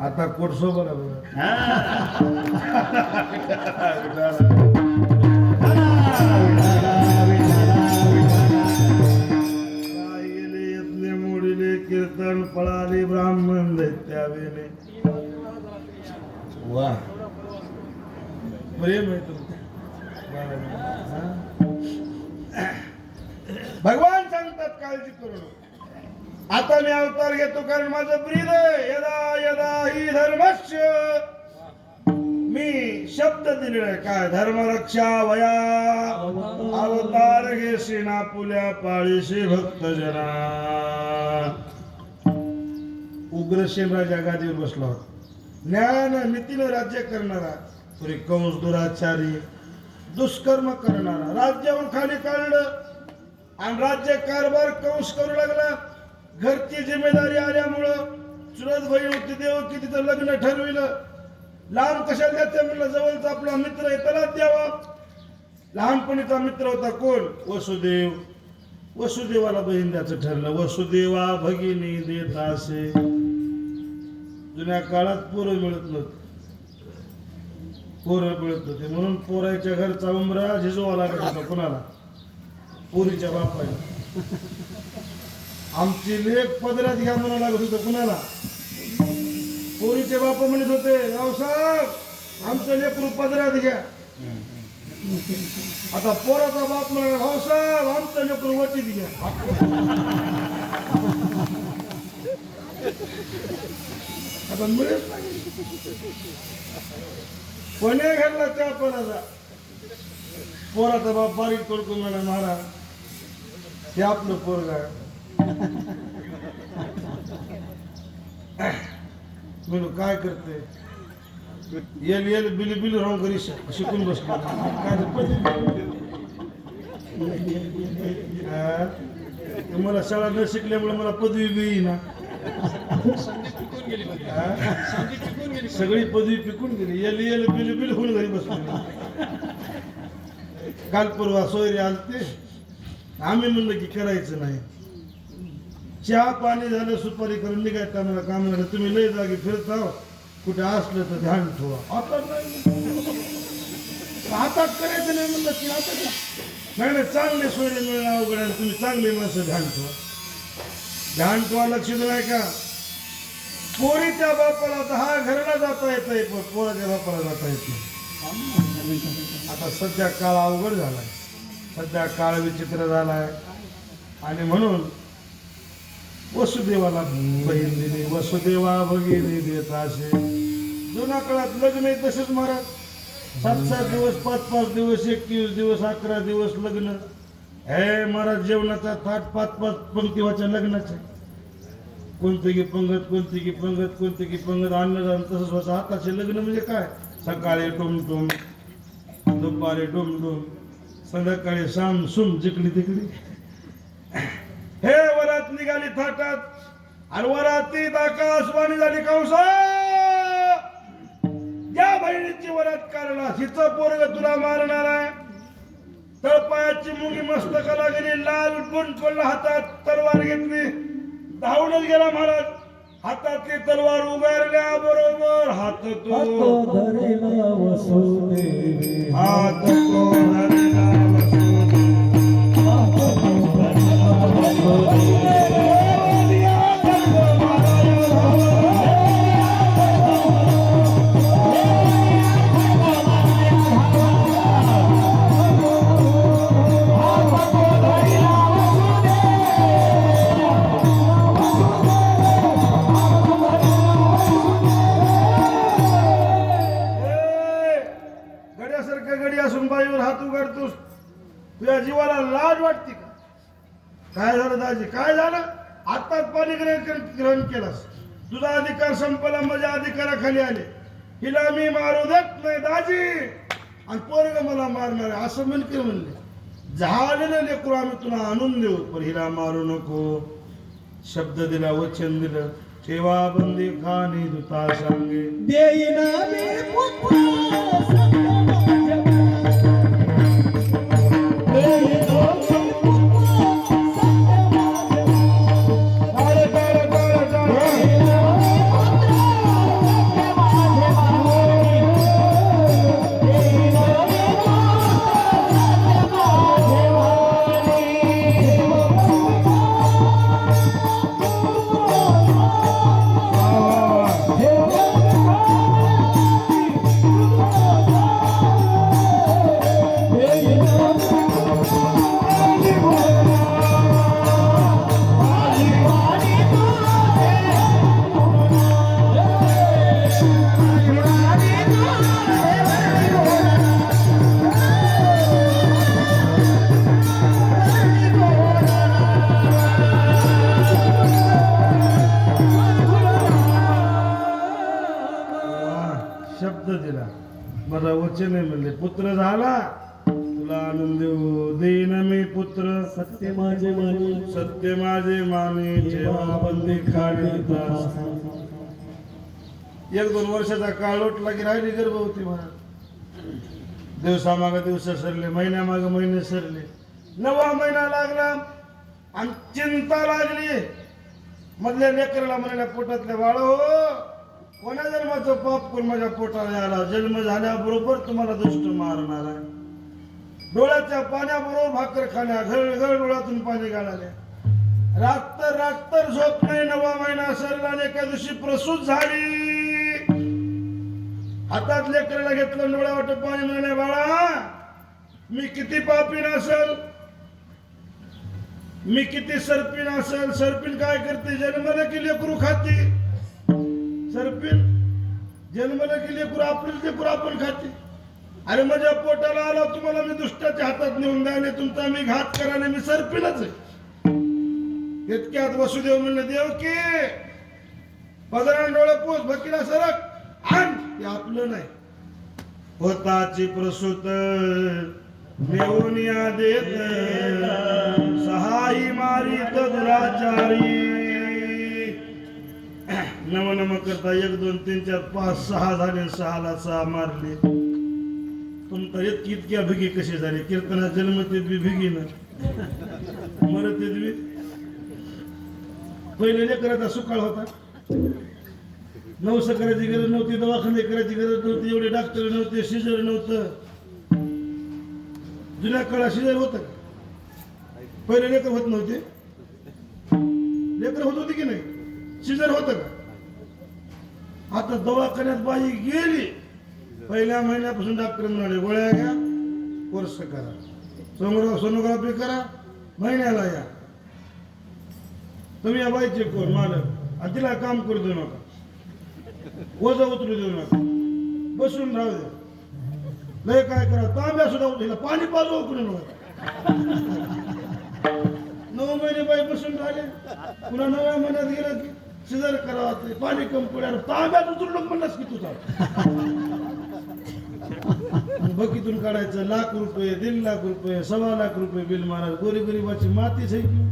आता कोटसो बरोबर मोडीले कीर्तन पळाले ब्राह्मण दैत्यावेले. वा प्रेम आहे तुमचं. भगवान सांगतात काळजी करू नका. आता मी अवतार घेतो कारण माझं ब्रीद आहे. यदा यदा ही धर्मस्य, मी शब्द दिलेला आहे. काय धर्मरक्षा वया अवतार घेशी ना पुल्या पाळीशी भक्तजना. उग्रसेन राजा गादीवर बसला होता. ज्ञान नीतीनं राज्य करणारा, पुरी कंस दुराचारी दुष्कर्म करणारा, राज्यावर खाली काढलं आणि राज्य कारभार कंस करू लागला. घरची जिम्मेदारी आल्यामुळं चुलत बहीण होती देवकी, तिचं लग्न ठरविलं. लांब कशाला द्यायचं म्हणलं, जवळचा आपला मित्र आहे त्यालाच द्यावा. लहानपणीचा मित्र होता कोण? वसुदेव. वसुदेवाला बहीण द्यायचं ठरलं. वसुदेवा भगिनी देत असे. जुन्या काळात पोरं मिळत नव्हती, पोरं मिळत होते म्हणून पोराच्या घरचा उमरा झिजवा लागत होता. कोणाला? पोरीच्या बापाला. आमची लेख पदरात घ्या म्हणा लागत होतं. कुणाला? पोरीचे बाप म्हणत होते, रावसाहेब आमचं लेकरू पदरात घ्या. आता पोराचा बाप म्हणा, रावसाहेब आमचं लेकरू वटीत घ्या. आता मिळत नाही. कोण्या घरला त्या पोराचा पोराचा बाप बारीक करतो मला महाराज ते आपलं पोरगा म्हणून काय करते येल येल बिल बिल राहून घरी शिकून बसलो काय ते मला शाळा न शिकल्यामुळे मला पदवी बी ना सगळी पदवी पिकून गेली येल येल बिल बिल होऊन घरी बसलो. काल परवा सोयरे आलते आम्ही म्हणलं की करायचं नाही चहा पाणी झालं सुपारी करून निघायचं आम्हाला काम झालं तुम्ही लय जागी फिरता कुठे असलं तर ध्यान ठेवा. आता नाही हातात करायचं नाही म्हणलं की आता नाही नाही चांगले सोयरे मिळणं अवघड आहे तुम्ही चांगले माणसं ध्यान ठेवा. ध्यान ठेवा लक्ष नाही का पोरीच्या बापाला 10 घराला जाता येत आहे पण पोराच्या बापाला जाता येत नाही. आता सध्या काळ अवघड झालाय सध्या काळ विचित्र झालाय आणि म्हणून वसुदेवाला बहीण दिली वसुदेवा भगिनी देत असे. जुन्या काळात लग्न आहे तसेच महाराज 7-7 दिवस 5-5 दिवस 21 दिवस 11 दिवस लग्न हे महाराज जेवणाचा थाट 5-5 पंक्ती व्हायच्या लग्नाच्या कोणते की पंगत कोणते की पंगत कोणते की पंगत अन्नदान तसंच व्हायचं. आताचे लग्न म्हणजे काय सकाळी टुमटुम दुपारी डुमडुम संध्याकाळी शाम सुम जिकडी तिकडी. हे वरात निघाली थाटात आणि वरातीत आकाशवाणी झाली कौसा या बहिणीची वरात काढला हिचं पोरग तुला मारणार आहे. तळपायाची मुंगी मस्तकाला गेली लाल गुण पडला हातात तलवार घेतली धावूनच गेला महाराज. हातातली तलवार उगारल्या बरोबर हात तो धरेला वसुदेवी हात तो धरेला तुझ्या जीवाला लाज वाटते का? काय झालं दाजी काय झालं आताच पाणी ग्रहण केलास तुझा अधिकार संपला माझ्या अधिकाराखाली आले हिला मी मारू देत नाही दाजी आणि पोरग मला मारणार आहे असं म्हणते म्हणले झालेलं लेकरू आम्ही तुला आणून देऊ पण हिला मारू नको. शब्द दिला वचन दिलं ठेवा बंदी खानी दुता सांगे देईना मी पुत्र माझा वचन आहे म्हणले पुत्र झाला तुला आनंद देऊ देईन मी पुत्र सत्य माझे मानी सत्य माझे माने ठेवा बंदी खाणी दुता. 1-2 वर्षाचा काळ लोटला की राहिली गर्भवती महाराज. दिवसामागे दिवस सरले महिन्यामागे महिने सरले 9वा महिना लागला आणि चिंता लागली. मधल्या लेकराला म्हणाल्या पोटातल्या बाळ हो कोणा जन्माचं पाप करून माझ्या पोटाला आला जन्म झाल्याबरोबर तुम्हाला दुष्ट मारणार आहे. डोळ्याच्या पाण्याबरोबर भाकर खाण्या घळ घळ डोळ्यातून पाणी गाळाले रात्र झोप नाही. 9वा महिना सरला आणि एका दिवशी प्रसूत झाली. हातात लेकराला घेतलं डोळ्या वाटत पाणी म्हणे बाळा मी किती पापी नसल मी किती सरपीण असेल, सरपीण काय करते, जन्माला की लेकरू खाते. सरपीण जन्माला की लेकरू आपलं लेकरू आपण खाते. अरे माझ्या पोटाला आला तुम्हाला मी दुष्टाच्या हातात नेऊन द्याने, तुमचा मी घात कराने, मी सरपीणच आहे. इतक्यात वसुदेव म्हणलं, देव की पदरान डोळे पोच भकीला सरक आण, ते आपलं नाही. होताची प्रसूत नेऊन या देत, सहाई मारीत दुराचारी. नम नम करता 1 2 3 4 5 6 झाले, 6ला 6 मारले. तुमचा इतक्या भिगी कशी झाली? कीर्तना जन्मते बी भिगी ना मरते बी. पहिले लेकराचा सुकाळ होता, नवस करायची गरज नव्हती, दवाखाने करायची गरज नव्हती, एवढे डॉक्टर नव्हते, सिजर नव्हतं. जुन्या काळात सिजर होतं का? पहिले लेकर होत नव्हते, लेकर होत होती की नाही, सिजर होतं का? आता दवाखान्यात बाई गेली, पहिल्या महिन्यापासून डॉक्टर म्हणाले गोळ्या घ्या, कोर्स करा, सोनोग्राफी करा, महिन्याला या. तुम्ही या बाईचे कोण मालक, आणि तिला काम करू देऊ नका, ओझ उतरू देऊ नका, बसून राहू द्या. लय काय करा, तांब्या सुद्धा उठला, पाणी पाजू उकळू नका. 9 महिने बाई बसून राहिले, पुन्हा 9व्या महिन्यात गेलं की सिजर करावा, ते पाणी कम पड्यावर तांब्यात उतरू नको म्हणलास की तुझा. बकीतून काढायचं, ₹1,00,000, ₹1.5 लाख, ₹1.25 बिल मारा. गोरी गरीबाची मातीच आहे की.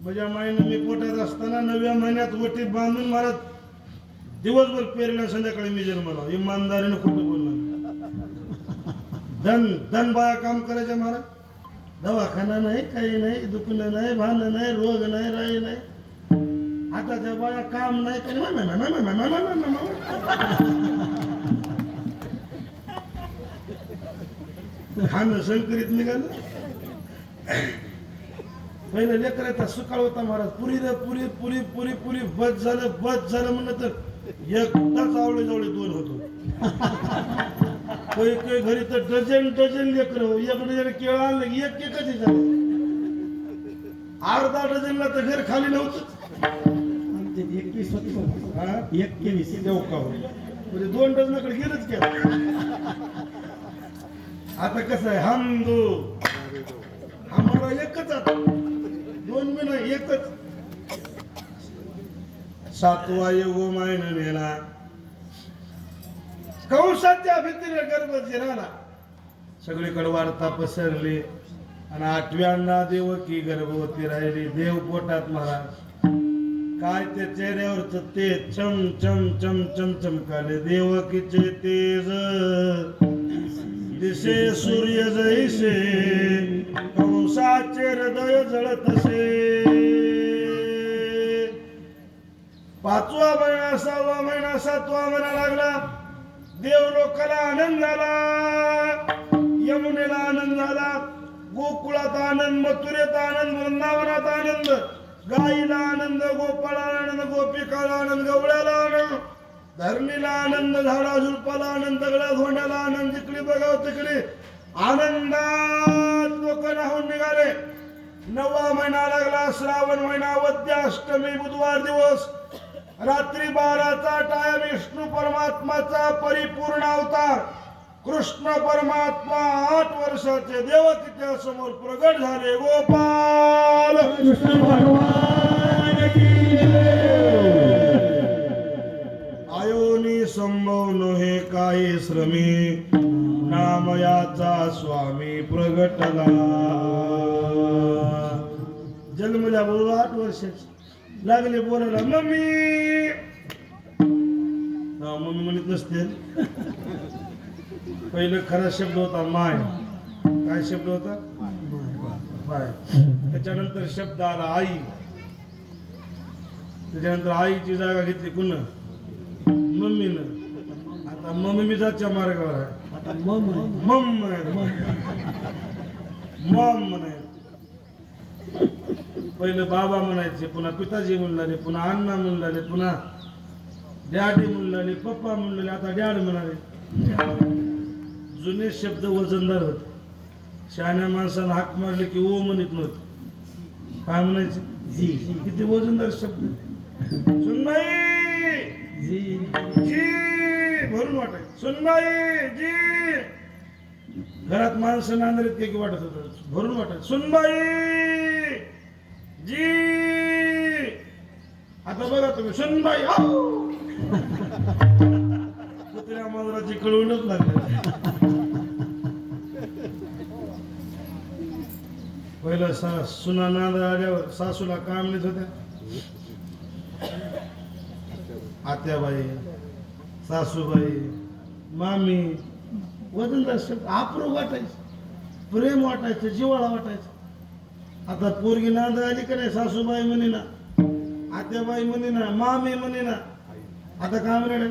माझ्या माईनं मी पोटात असताना 9व्या महिन्यात वटीत बांधून मारत, दिवसभर पेरण्या, संध्याकाळी मी जन्माला. इमानदारीनं खोटं बोलणार. धन बाया काम करायच्या महाराज. दवाखाना नाही, काही नाही, दुखणं नाही, भांडण नाही, रोग नाही, राई नाही. आताच्या बाया काम नाही, काही खाणं संकरित निघालं. पहिलं लेकराचा सुकाळ होता महाराज. पुरी रे पुरी पुरी पुरी पुरी बस झालं म्हणलं तर एकदाच आवळे जवळ 2 होतो. काही घरी तर डझन लेकर, 1 डझन केळं आणलं की एकच झालं. अर्धा डझनला तर घर खाली नव्हतं. आमचे 21 होते, 21 म्हणजे 2 डझनाकडे गेलंच की. आता कसं आहे, हम दो हमारा एकच, आता 2 बी नाही, एकच. 7वा युग मायनं नेला, कंसाच्या भीतीने गर्भ जिराला. सगळीकडे वार्ता पसरली, आणि 8व्यांदा देवकी गर्भवती राहिली. देव पोटात महाराज. काय ते चेहऱ्यावरच तेज चम चम चम चम चमकाले. देवकीचे तेज दिसे सूर्य जैसे, कंसाचे हृदय जळतसे. 5वा महिना, 6वा महिना, 7वा महिना लागला. देव लोकाला आनंद झाला, यमुनेला आनंद झाला, गोकुळात आनंद, मथुरेत आनंद, वृंदावनात आनंद, गाईला आनंद, गोपाळाला आनंद, गोपिकाला आनंद, गवळ्याला आनंद, धरणीला आनंद, झाडा झुडपाला आनंद, दगडा धोंड्याला आनंद. जिकडे बघाव तिकडे आनंदात लोक राहून निघाले. 9वा महिना लागला, श्रावण महिना, वद्य अष्टमी, बुधवार दिवस. रात्री 12चा टाइम. विष्णू परमात्माचा परिपूर्ण अवतार कृष्ण परमात्मा 8 वर्षाचे देवकीच्या समोर प्रगट झाले. गोपाल कृष्ण भगवान की जय. आयोनी संभव नोहे काही श्रमी, नामयाचा स्वामी प्रगटला. जन्मल्या बरोबर 8 वर्षाचे लागले बोलायला मम्मी. मम्मी म्हणत नसते. पहिलं खरा शब्द होता माय. काय शब्द होता? माय. त्याच्यानंतर शब्द आला आई. त्याच्यानंतर आईची जागा घेतली कुण? मम्मीनं. आता मम्मी जातच्या मार्गावर आहे. आता मम म्हणाय. पहिलं बाबा म्हणायचे, पुन्हा पिताजी म्हणून लागले, पुन्हा अण्णा म्हणून लागले, पुन्हा डॅडी म्हणून लागले, पप्पा म्हणून लागले, आता डॅड म्हणाले. जुने शब्द वजनदार होते. शहाण्या माणसाला हाक मारले की ओ म्हणत नव्हतं. काय म्हणायचं? जी किती वजनदार शब्द. सुनबाई जी जी भरून वाटायचं. सुनबाई जी. घरात माणसं नांदरीत की वाटत होत भरून वाटायचं. सुनबाई जी. आता बघा तुम्ही सुनबाई कुत्र्या मांजराची कळवूनच लागले. पहिलं सुना नांद आल्यावर सासूला काय म्हणत होत्या? आत्याबाई, सासूबाई, मामी. वजनदार शब्द. आप्रूप वाटायचं, प्रेम वाटायचं, जिव्हाळा वाटायचं. आता पोरगी नांद आली का नाही, सासूबाई म्हणे ना, आत्याबाई म्हणे ना, मामी म्हणे ना. आता काय म्हणे?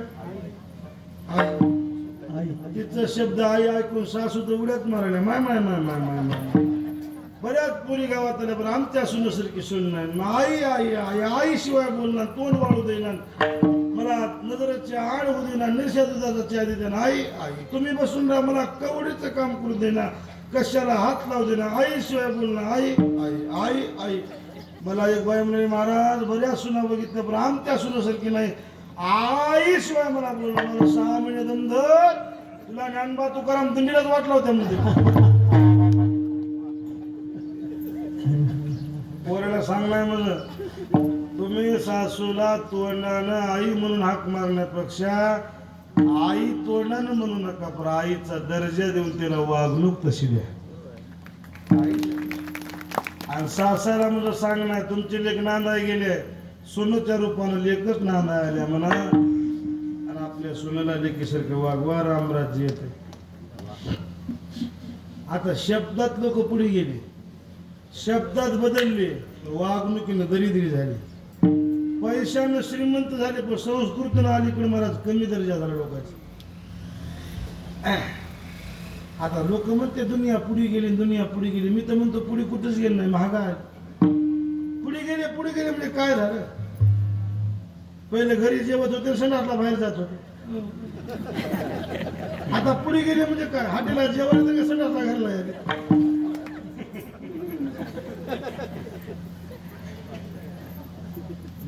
आई तिचा शब्द आई ऐकून सासू तर उड्यात मारायला. माय माय माय माय माय माय. बऱ्याच पुरी गावात आल्या पण आमच्या सुनसारखी सुन नाही. मग आई आई आई आई शिवाय बोलणार, तोंड वाळू देणार, मला नजरेची आड होऊ देणार, निरशा दुधाचा चहा देणार. आई आई तुम्ही बसून राहा, मला कवडीचं काम करू देणार, कशाला हात लावू देणार. आई शिवाय बोलणार. आई आई आई आई. मला एक बाई म्हणे, महाराज बऱ्याच सुना बघितल्या पण आमच्या सुनासारखी नाही. आई शिवाय मला बोलणार. मला 6 महिने दमधर तुला ज्ञानबा तुकाराम दिंडीलाच वाटला होत्या मध्ये. पोराला सांगलाय म्हणजे तुम्ही सासूला तोंडानं आई म्हणून हाक मारण्यापेक्षा आई तोंडानं म्हणू नका, पण आईचा दर्जा देऊन तिला वागणूक तशी द्या. आणि सासाला म्हणजे सांगणार तुमचे लेख नांदाय गेले, सुनच्या रूपानं लेखच नांदाय आल्या म्हणा, आणि आपल्या सुनेला लेकीसारखं वागवा, रामराज्य येते. आता शब्दात लोक पुढे गेले, शब्दात बदलले, वागणुकीनं दरिद्री झाली, पैशानं श्रीमंत झाले, पण संस्कृतीनं अलीकडे महाराज कमी दर्जा झाला लोकांचा. आता लोक म्हणते दुनिया पुढे गेली, दुनिया पुढे गेली. मी तर म्हणतो पुढे कुठंच गेली नाही, महागाय पुढे गेले म्हणजे काय झालं? पहिले घरी जेवत होते, सणातला बाहेर जात होते. आता पुढे गेले म्हणजे काय? हॉटेलला जेवण का सणातला घरला यायला.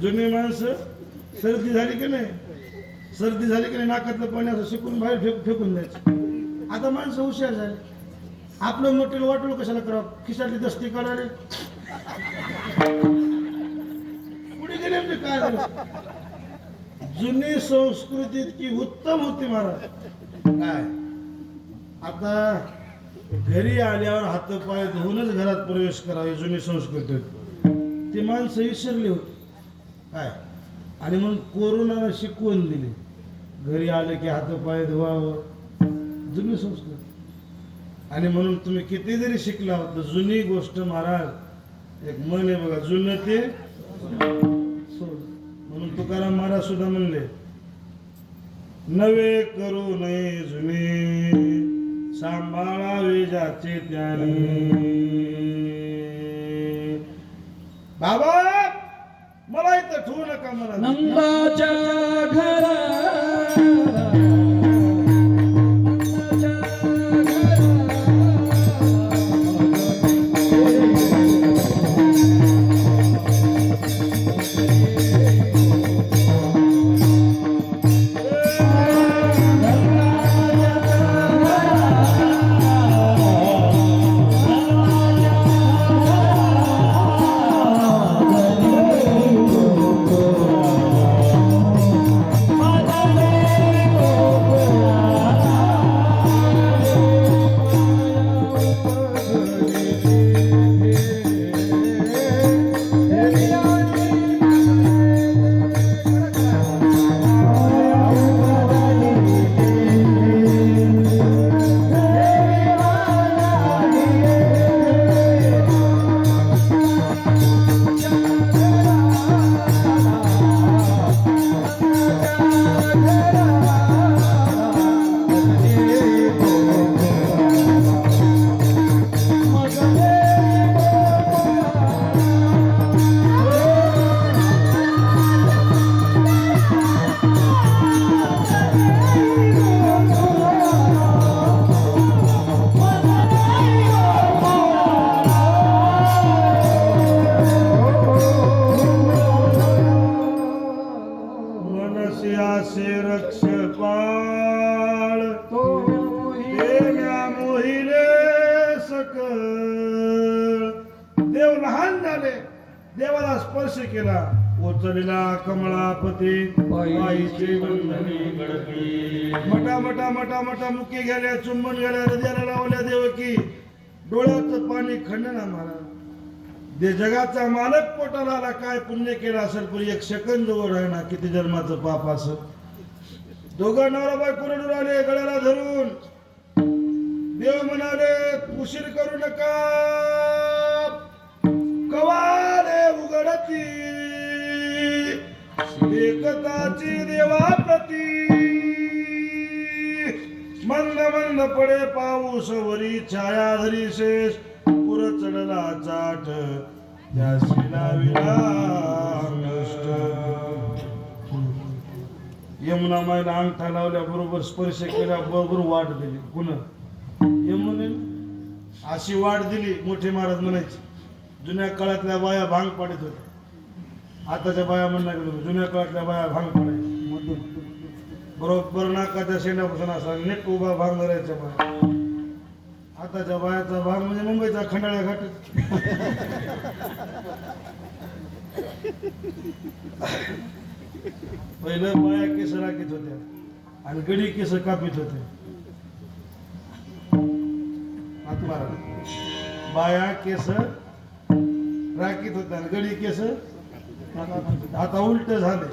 जुनी माणसं सर्दी झाली की नाही, सर्दी झाली की नाही, नाकातलं पाणी असं शिकून बाहेर फेकून द्यायचं. आता माणसं हुशार झाली. आपलं मोठेल वाटलं कशाला करावं, खिशातली दस्ती करायला. पुढे गेले म्हणजे काय झालं? जुनी संस्कृती इतकी उत्तम होती महाराज. काय आता घरी आल्यावर हातपाय धुवूनच घरात प्रवेश करावे, जुनी संस्कृती होती. ती माणसं विसरली होती. काय आणि म्हणून कोरोनानं शिकवून दिली, घरी आले की हातपाय धुवावं, जुनी संस्कृती. आणि म्हणून तुम्ही किती जरी शिकला तर जुनी गोष्ट महाराज, एक मन आहे बघा, जुनं ते सोड. म्हणून तुकाराम महाराज सुद्धा म्हणले, नवे करू नये जुने, सांभाळावे ज्याचे त्याने. बाबा मला इथं ठेवू नका, मला नंदाच्या घरा माझा तुयासे रक्षपाळ तो देव्या मोहिले सकळ. देव लहान झाले, देवाला स्पर्श केला, उचलला कमळापती पायीचे बंधनी गडगडी. मटा मटा मटा मटा मुकी गेल्या, चुंबन गेल्या, हृदयाला लावल्या देवकी, डोळ्याचं पाणी खंडना महाराज. दे जगाचा मालक पोटाला आला, काय पुण्य केलं असेल, पण एक सेकंद वर आहे ना, किती जन्माचं पाप असं. दोघं नवरा बायको रडून आले गळ्याला धरून. देव म्हणाले उशीर करू नका, कवाले उघडती एकताची देवाप्रती. मंद मंद पडे पाऊस वरी, छाया धरी शेष पुर चढला चाट, त्याशीला विरांगष्ट. यमुना माईला अंगठा लावल्या बरोबर, स्पर्श केल्या बरोबर वाट दिली. पुन्हा यमुने अशी वाट दिली, मोठे महाराज म्हणायचे. जुन्या काळातल्या बाया भांग पाडत होत्या, आताच्या बाया म्हणणार गेलो. जुन्या काळातल्या बाया भांग पाडायच्या बरोबर, नाकाच्या शेंड्यापासून असा नेट उभा भांग धरायच्या बाया. आताच्या बायाचा भांग म्हणजे मुंबईचा खंडाळ्या घाट. पहिलं बाया केस राखीत होत्या आणि गडी केस कापीत होते. बाया केस राखीत होत्या आणि गडी केस. आता उलट झाले.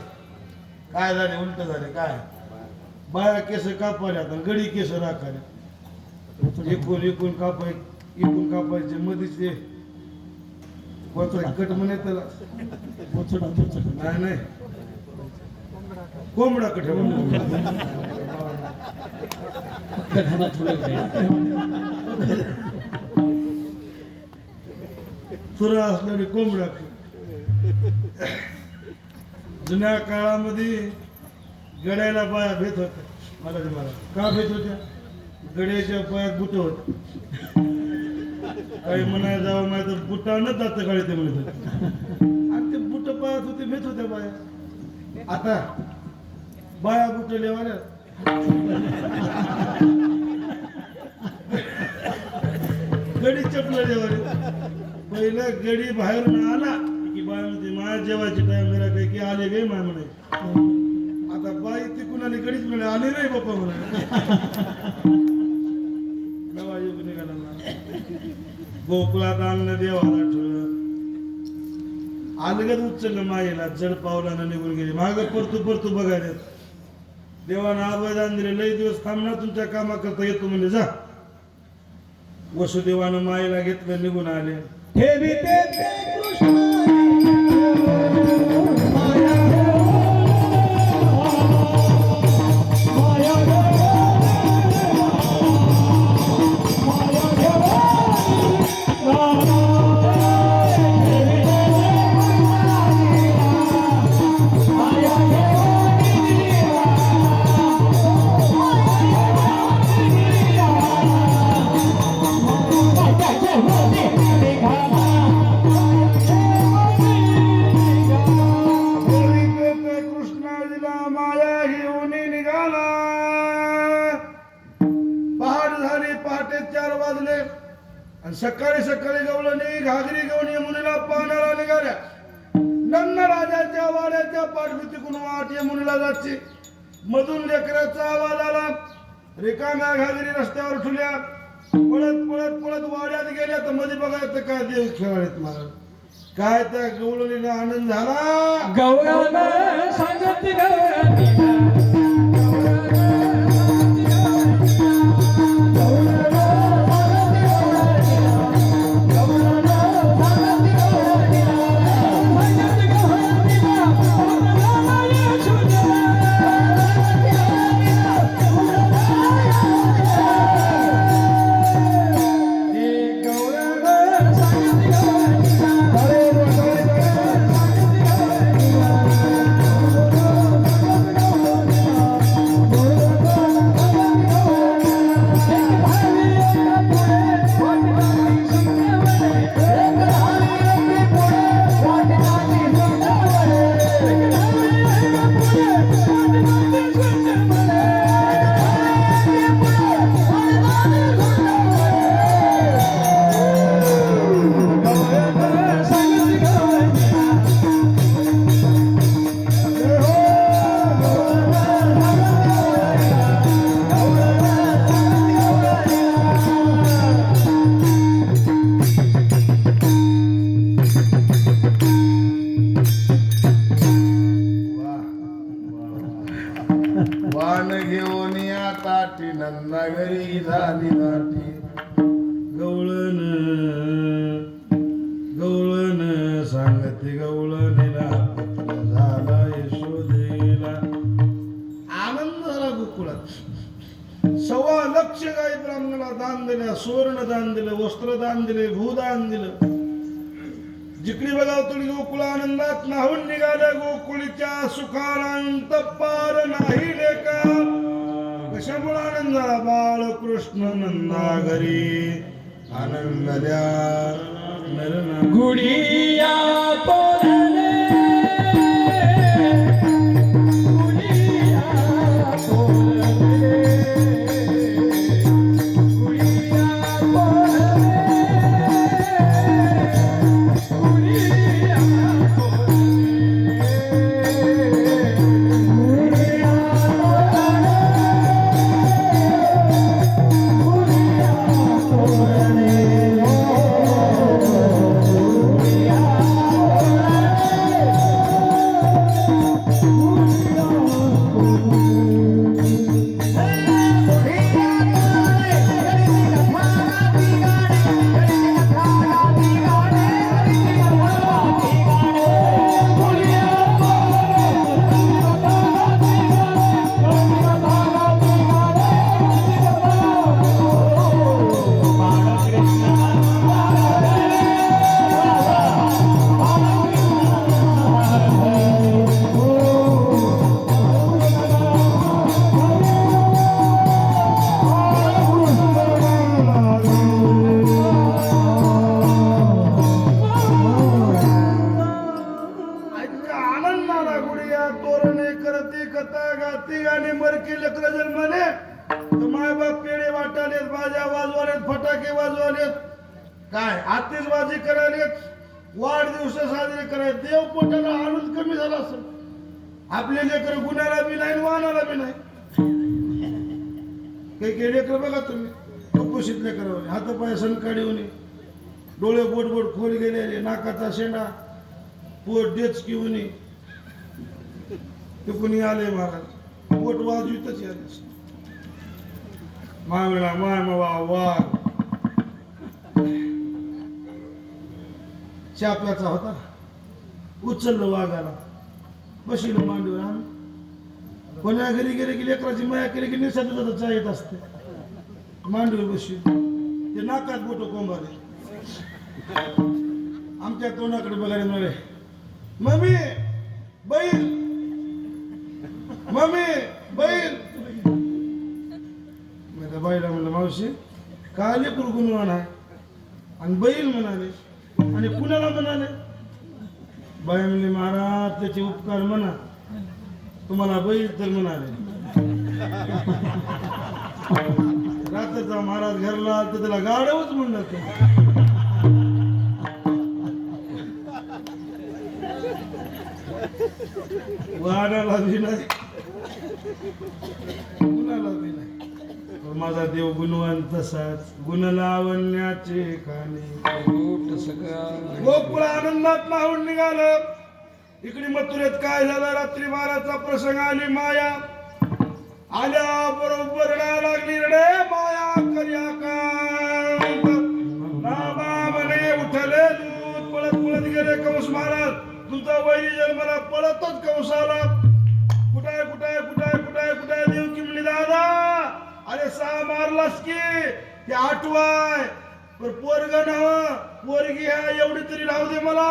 काय झाले? उलट झाले. काय? बाया केस कापायला आणि गडी केस राखायला. एकूण कापायचे मधीच ते कट म्हणे त्याला. नाही कोंबडा कट तुरा असणारी कोंबडा. जुन्या काळामध्ये गड्याला बाया भेट होत्या. मला का भेट होत्या? गड्याच्या पायात बुट होत. काही म्हणायला जावं नाही तर बुटानं जात गाडी ते म्हणत होते. आणि ते बुट पायात होते, भेट होत्या बाया. आता बाया बुट लेवाल्या. गडी चपला लेवाले. पहिलं गडी बाहेरून आला की बाय म्हणते माया जेवायची टाइम जरा काही की आले गे माय म्हणे. आता बाई तिकून आली, गडीच म्हणे आले नाही बाप्पा म्हणे. नवा युग निघाला. गोकुळात आणलं देवाला ठेवलं. अलगद उचललं माईला, जड पावलानं निघून गेली. माग परतू बघायला. देवानं आवाजान दिले, लई दिवस थांबणार, तुमच्या कामाकरता येतो म्हणजे जा. वसुदेवानं माईला घेतलं, निघून आले. सकाळी सकाळी गवळणी घागरी गवणी मुनीला पाहणारा निघाल्या. नंद राजाच्या वाड्याच्या पाठभीतीकडून वाट यमुनीला जायची. मधून लेकराचा आवाज आला. रिकाम्या घागरी रस्त्यावर ठुल्या. पळत पळत पळत वाड्यात गेल्या तर मध्ये बघायचं काय देव खेळायत महाराज. काय त्या गवळणीला आनंद झाला. गौरव सांगत पान घेऊन या ताटी नंदा घरी झाली दाटी गवळण गवळण सांगते गवळणीला पुत्र झाला यशोदेला. आनंद झाला गोकुळात. 1.25 लक्ष गाई ब्राह्मणाला दान दिल्या, सुवर्ण दान दिलं, वस्त्र दान दिले, भूदान दिलं. जिकडे बघाव तरी गोकुळ आनंदात नाहून निघाल्या. गोकुळीच्या सुखानंत पार नाही लेका. कशामुळे आनंद झाला? बाळकृष्ण नंदा घरी आनंद द्या नरना गुडिया पोरले गुडिया पोरले गुडिया पोरले गुडिया फटाके वाजवालेत, काय आतिषबाजी करायलेत, वाढदिवस साजरे करायचे. देव पोटाला आनंद कमी झाला असेल. आपले लेकर गुन्ह्याला बी नाही, वाहनाला बी नाही. काही लेकर बघा तुम्ही, कुपोषित लेकर हातपाय सणकाडी होणे, डोळे बोट बोट खोल गेलेले, नाकाचा शेंडा, पोट डेचकी होणे. ते कुणी आले महाराज, पोट वाजवितच याले. मावेळा माय मवा वाघ चाप्याचा होता, उचललं वाघाला, बशील मांडीवर आणून. कोण्या घरी गेले की लेकराची माया केली की निसर्ग जातं चहा येत असते. मांडीवर बशील, ते नाकात बोट कोंबाले. आमच्या तोंडाकडे बघायला मिळाले, मम्मी बैल, मम्मी बैल. बाईला म्हणलं, मावशी काय लेकरू गुणवान आहे आणि बैल म्हणाले, आणि कुणाला म्हणाले? बाई म्हणले, महाराज त्याचे उपकार म्हणा, तुम्हाला बैल तर म्हणाले. रात्रीचा महाराज घरला तर त्याला गाढवच म्हणलं. वाड्याला बी नाही, कुणाला बी नाही. माझा देव गुणवान तसाच, गुण लावण्याचे खाणे. गोकुळ आनंदात नाहून निघालं. इकडे मथुरेत काय झालं? रात्री 12चा प्रसंग. आली माया, आल्या बरोबर लागली रडे माया कर्या कांत. नामा म्हणे उठले दूध, पळत पळत गेले कंस महाराज. तुमचा वैरी जन्माला पळतच कंसाला. कुठाय कुठाय कुठाय कुठाय कुठाय देव किमली दादा. अरे 6 मारलास की ते 8वाय. पर पोरग नव पोरगी आहे, एवढी तरी राहू दे मला.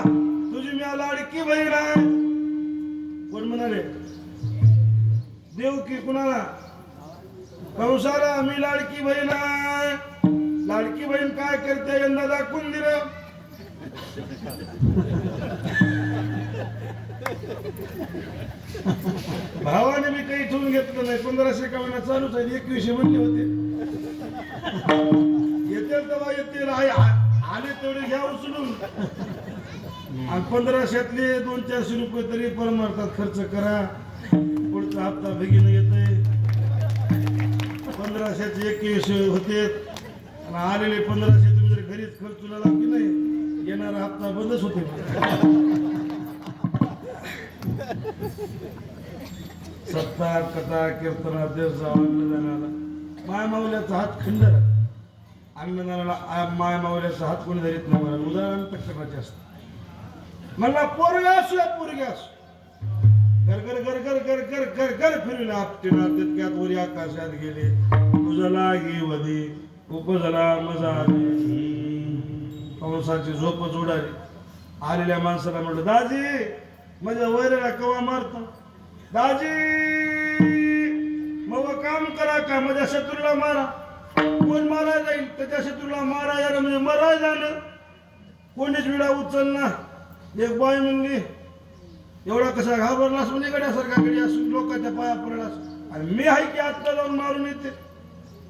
तुझी मी लाडकी बहीण आहे. कोण म्हणाले? देव की कुणाला? कंसाला मी लाडकी बहीण आहे. लाडकी बहीण काय करते यंदा दाखवून दिलं. भावाने मी काही ठेवून घेतलं नाही. 1500 कावना चालूच आहे. 2100 म्हणले होते. येतील तेव्हा येतील, आले तेवढे घ्या उचलून. आणि 1500तले 200-400 रुपये तरी परमार्थात खर्च करा. पुढचा हप्ता बेगीन येतोय. 1500चे 2100 होते आणि आलेले 1500 तुम्ही जर घरीच खर्च लावला की नाही, येणारा हप्ता बंदच होते. सप्ताह कथा कीर्तना देश अन्नदानाला माय माऊल्याचा हात खंडर अन्नदानाला माय माऊल्याचा हात कोणी धरीत नाही मला उदाहरण तक्राचे असतं मला पोरगा असू या पोरगी असू घर घर घर घर घर घर घर घर फिरले आपटीना तितक्यात वरी आकाशात गेले तुझा लागे वधी उपजला मजा आली पावसाची झोपच उडाली आलेल्या माणसाला म्हटलं दाजी माझ्या वैराला कवा मारतो दाजी मग काम करा का माझ्या शत्रूला मारा कोण मारा जाईल त्याच्या शत्रूला मारा यायला म्हणजे मराय जाणं कोणीच विडा उचलणार एक बाई म्हणली एवढा कसा घाबरलास म्हणजे गड्यासारखा गडी असून लोकांच्या पाया पडलास आणि मी आहे की आत्ता जाऊन मारून येते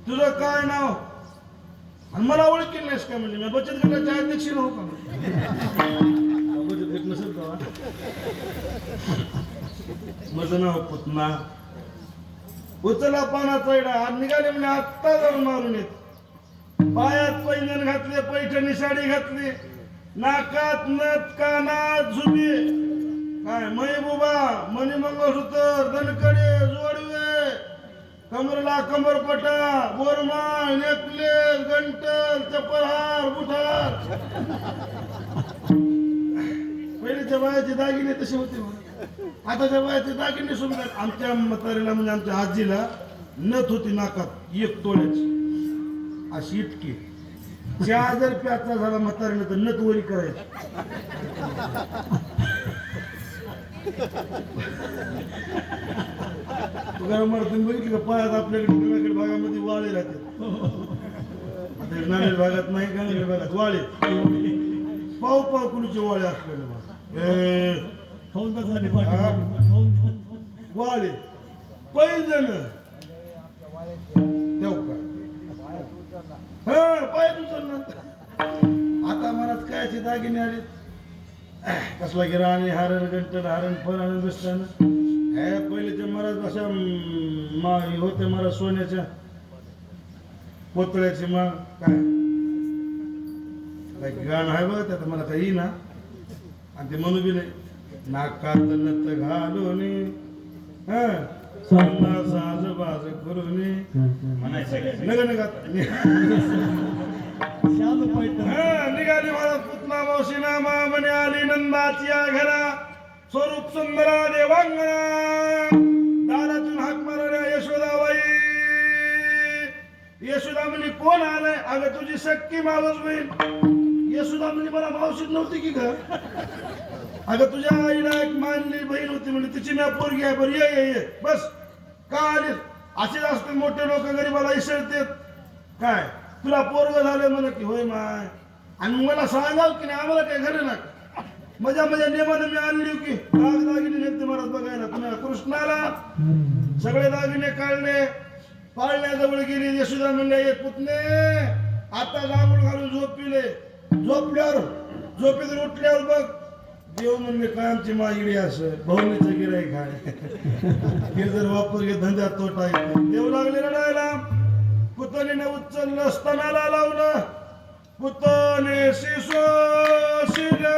तुझं काय नाव आणि मला ओळखील नाहीस का म्हणजे मी बचत गटाच्या अध्यक्ष नव्ह का बचत गट नसेल का माझं नाव पुतना उचला पानाचा इडा आज निघाले म्हणजे आत्ता जाऊन मारून येत पायात पैंजण घातले पैठणी साडी घातली नाकात नथ कानात झुबी काय महबूबा मणी मंगळसूत्र धनकडे जोडवे कमरला कमरपटा बोरमाळ नेकलेस गंटल चपलहार बुठार पहिलेच्या वयाचे दागिने तसे होते आताच्या वयाचे दागिने सुंदर आमच्या म्हातारीला म्हणजे आमच्या आजीला नथ होती नाकात 1 तोळ्याची अशी इतकी 4000 प्याचा झाला म्हातारीनं तर नथ वरी करायची तुकाराम महाराजांनी बघितलं का पायात आपल्याकडे गंगाखेड भागामध्ये वाळे राहतात आता नांदेड भागात नाही गंगाखेड भागात वाळे पाव पाव कुणीचे वाळे असलेले वाळे पैजण देव का हा पाय उचलणार आता मनात कायचे दागिने आले कसला की राणे हारण गंटन हारण फराण बसताना हे पहिलेच्या महाराज अशा होते महाराज सोन्याच्या पोतळ्याची मा काय गाणं आहे बघ त्यात मला काही ना आणि ते म्हणू बी नाही नाकात नत घालून साज बाज करून निघाली मला पुतना मावशी नामा म्हणे आली नंदाची या घरा स्वरूप सुंदरा देवांगणा दारातून हाक मारल्या यशोदाबाई यशोदा म्हणजे कोण आलंय अगं तुझी सक्की मावस बहीण यशोदा म्हणजे मला मावशीत नव्हती की ग अगं तुझ्या आईला एक मानली बहीण होती म्हणजे तिची मी पोरगी आहे बरं ये बस का आली असेच असते मोठे लोक गरीबाला इसळतात काय तुला पोरग झालं म्हणे की होय माय आणि मला सांगाव की नाही आम्हाला काय घरी ना मजा नेमाने मी आणली की दागिने नेते महाराज बघायला तुम्हाला कृष्णाला सगळे दागिने काढले पाळण्याजवळ गेली यशोदा म्हणले ये पुतणे आता जांभूळ घालून झोपिले झोपल्यावर झोपेतून उठल्यावर बघ देव म्हणले काय आमची मागिडी असं भवनीचं गिराईक आहे हे जर वापर घे धंद्यात तोटा येते देव लागले रडायला पुतणीने उचललं स्तनाला लावलं पुतणे शिशो शिले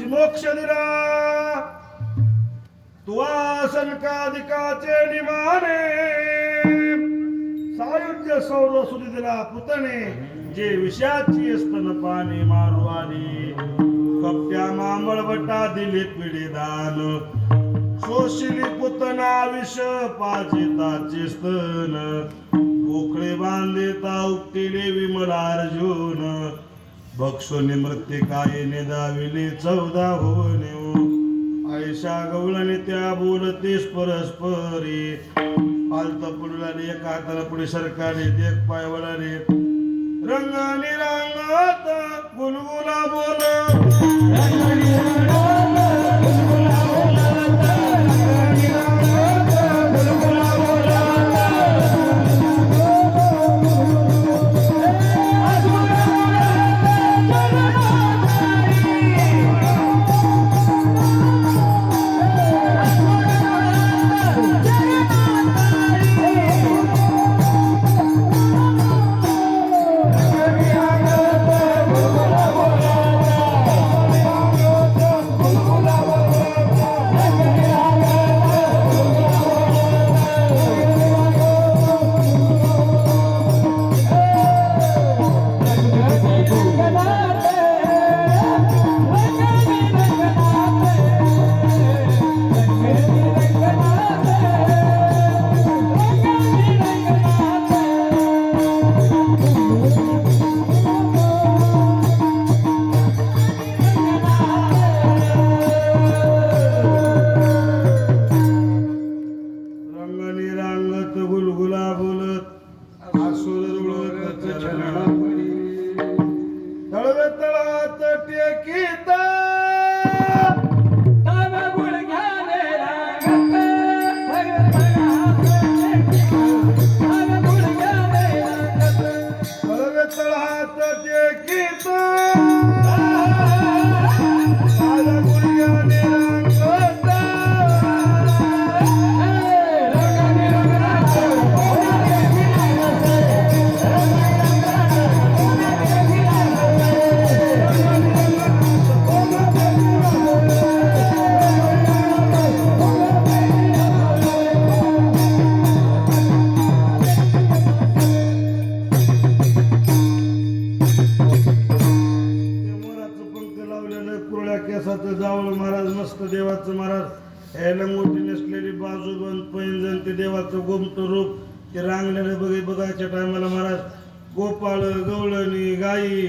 मोक्ष दिला तुवा सनकादिकाचे निमाने सायुज्य सौर सुधी दिला पुतणे जे विषयाची स्तन पाने मारू आली कप्प्या मामळवटा दिले पिढीदान शोषिली पुतना विष पाजिताचे स्तन पोकळे बांधले ताऊ केले विमल अर्जुन भक्षोनी मृत्तिकायेने दाविले 14 होणे आयशा गवळणे त्या बोलतेस परस्परी पालत पुढे एका हाताला पुढे सरकारले एक पाय वळाले रंगाने रांगत गुलगुला बोल रंगाने रांगत गुलगुला बोलत आसुर रुळत तळवे तळात टेकीत तळवे तळात टेकीत आला गुडघ्याने रांगत कुरळ्या केसाचं जावळ महाराज मस्त देवाचं महाराज यायला मोठी नसलेली बाजूबंद पैंजण ते देवाचं गोमत रूप ते रांगलेलं बघायच्या टायमाला महाराज गोपाळ गवळणी गाई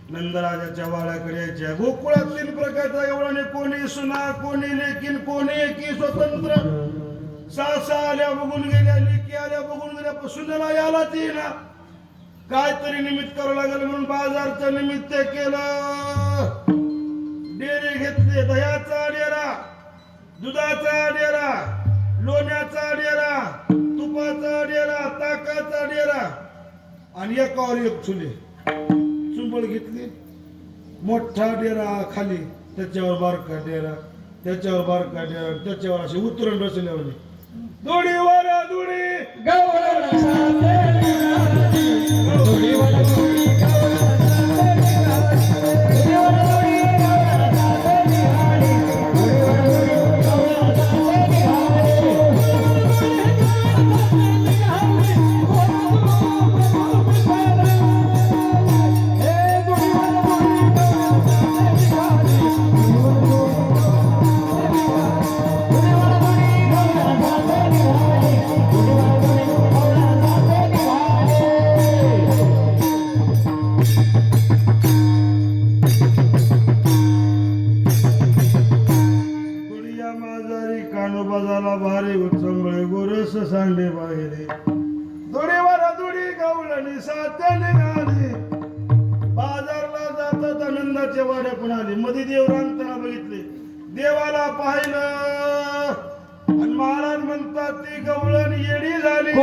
नंदराजाच्या वाड्याकडे यायच्या गोकुळात 3 प्रकारच्या गवळणी कोणी सुना कोणी लेकीन कोणी एकी स्वतंत्र सासा आल्या बघून गेल्या लेकी आल्या बघून गेल्या सुनेला यालाच येईना काहीतरी निमित्त करावं लागेल म्हणून बाजारचं निमित्त केलं डेरे घेतले दह्याचा डेरा दुधाचा डेरा लोण्याचा डेरा तुपाचा डेरा ताकाचा डेरा आणि एकावर एक चुले चुंबळ घेतली मोठा डेरा खाली त्याच्यावर बारका डेरा त्याच्यावर बारका डेरा त्याच्यावर असे उतरण बसल्यावर दुडीवर दुडी कानोबाजाला भारी उचंबळे गोरस सांडे बाहेरे दुडीवर दुडी गवळणी सात्या निघाली बाजारला जातात आनंदाच्या वाड्या पण आली मध्ये देव रांगताना बघितले देवाला पाहिलं आणि महाराज म्हणतात ती गवळण येडी झाली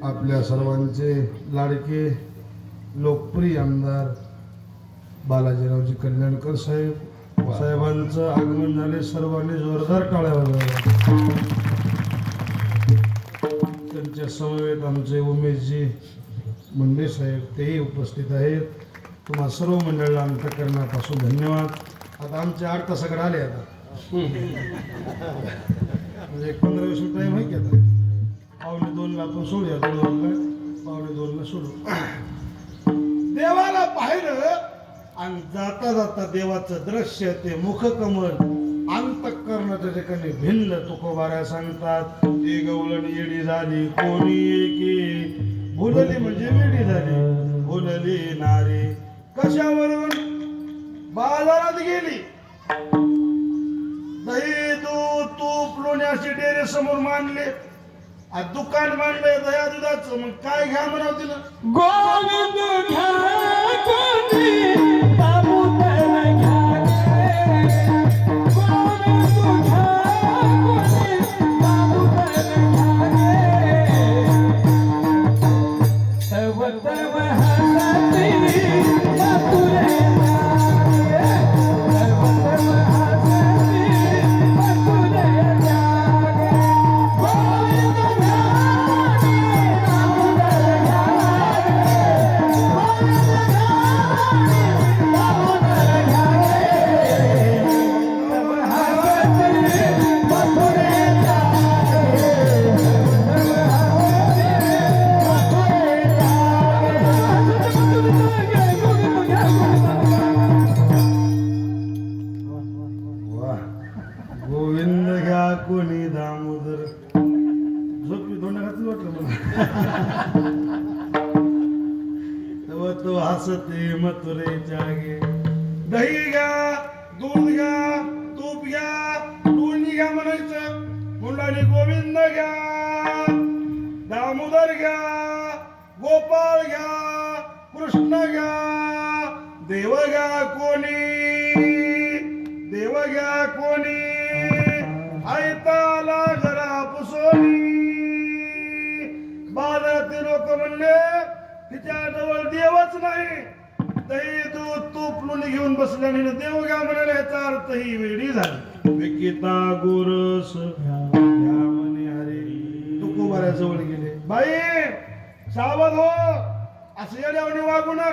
आपल्या सर्वांचे लाडके लोकप्रिय आमदार बालाजीरावजी कल्याणकर साहेबांचं आगमन झाले. सर्वांनी जोरदार टाळ्या वाजवल्या. त्यांच्या समवेत आमचे उमेशजी मुंडे साहेब तेही उपस्थित आहेत. तुम्हा सर्व मंडळाला अंतःकरणापासून धन्यवाद. आता आमचे 8 तासाकडे आले. आता म्हणजे 15-20 मिनिट टाईम आहे की आता 1:45ला आपण सोडूया. 2:15 सोडू. देवाला पाहिलं आणि जाता जाता देवाचं दृश्य ते मुखकमल अंतःकरणाच्या ठिकाणी भिनलं. तुकोबाऱ्या सांगतात ती गवळण येडी झाली कोणी एकी भुलली म्हणजे वेडी झाली भुलली नारी. कशावरून? बाजारात गेली. दही दूध तूप लोण्याचे डेरे समोर मांडले. दुकान मांडले दह्या दुधाचं. मग काय घ्या म्हणाव तिला? गोविंद घ्या कोणी दामोदर घ्या गे. गोविंद घ्या कोणी दामोदर घ्या गे. तव तव हसती मथुरे जागे. तव तव हसती मथुरे जागे. गोविंद घ्या दामोदर घ्या गे. गोविंद घ्या दामोदर घ्या गे. तव हसती मथुरे जागे. तव हसती मथुरे वाह. गोविंद घ्या कोणी दामोदर. झोपी दोंड घातली वाटलं मला. तेव्हा तो हसते मथुरे जागे. दही घ्या दूध घ्या तूप घ्या लोणी घ्या म्हणायचं. मुलांनी गोविंद घ्या दामोदर घ्या गोपाळ घ्या कृष्ण घ्या देव घ्या कोणी देव घ्या कोणी ऐताला घरा पुसोनी. बाजारातील लोक म्हणले तिच्याजवळ देवच नाही. दही दूध तूप लोणी घेऊन बसल्याने देव घ्या म्हणाले. याचा अर्थ ही वेडी झाली. विकिता गोरस घ्या म्हणे हरे. तुकोबाऱ्याजवळ गेले. बाई सावध हो. असं येड्यावणी वागू नका.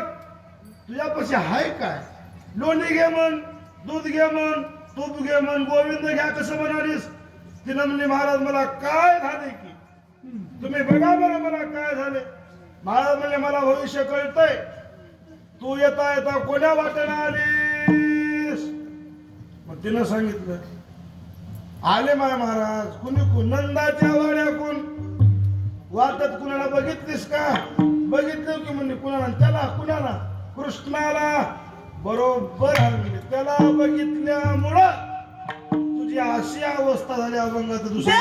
तुझ्यापाशी हाय काय? लोणी घे म्हण दूध घे म्हण तूप घे म्हण गोविंद घ्या कसं म्हणालीस? तिनं म्हणली महाराज मला काय झाले की तुम्ही बघा बरं मला काय झाले. महाराज म्हणले मला भविष्य कळतंय. तू येता येता कोण्या वाटेनं आलीस? मग तिनं सांगितलं आले माय महाराज कुणी नंदाच्या वाड्याकून. वाटत कुणाला बघितलीस का? बघितलं की म्हणजे कुणाला? त्याला कुणाला? कृष्णाला. बरोबर हरविले. त्याला बघितल्यामुळं तुझी अशी अवस्था झाली अभंगात. दुसरी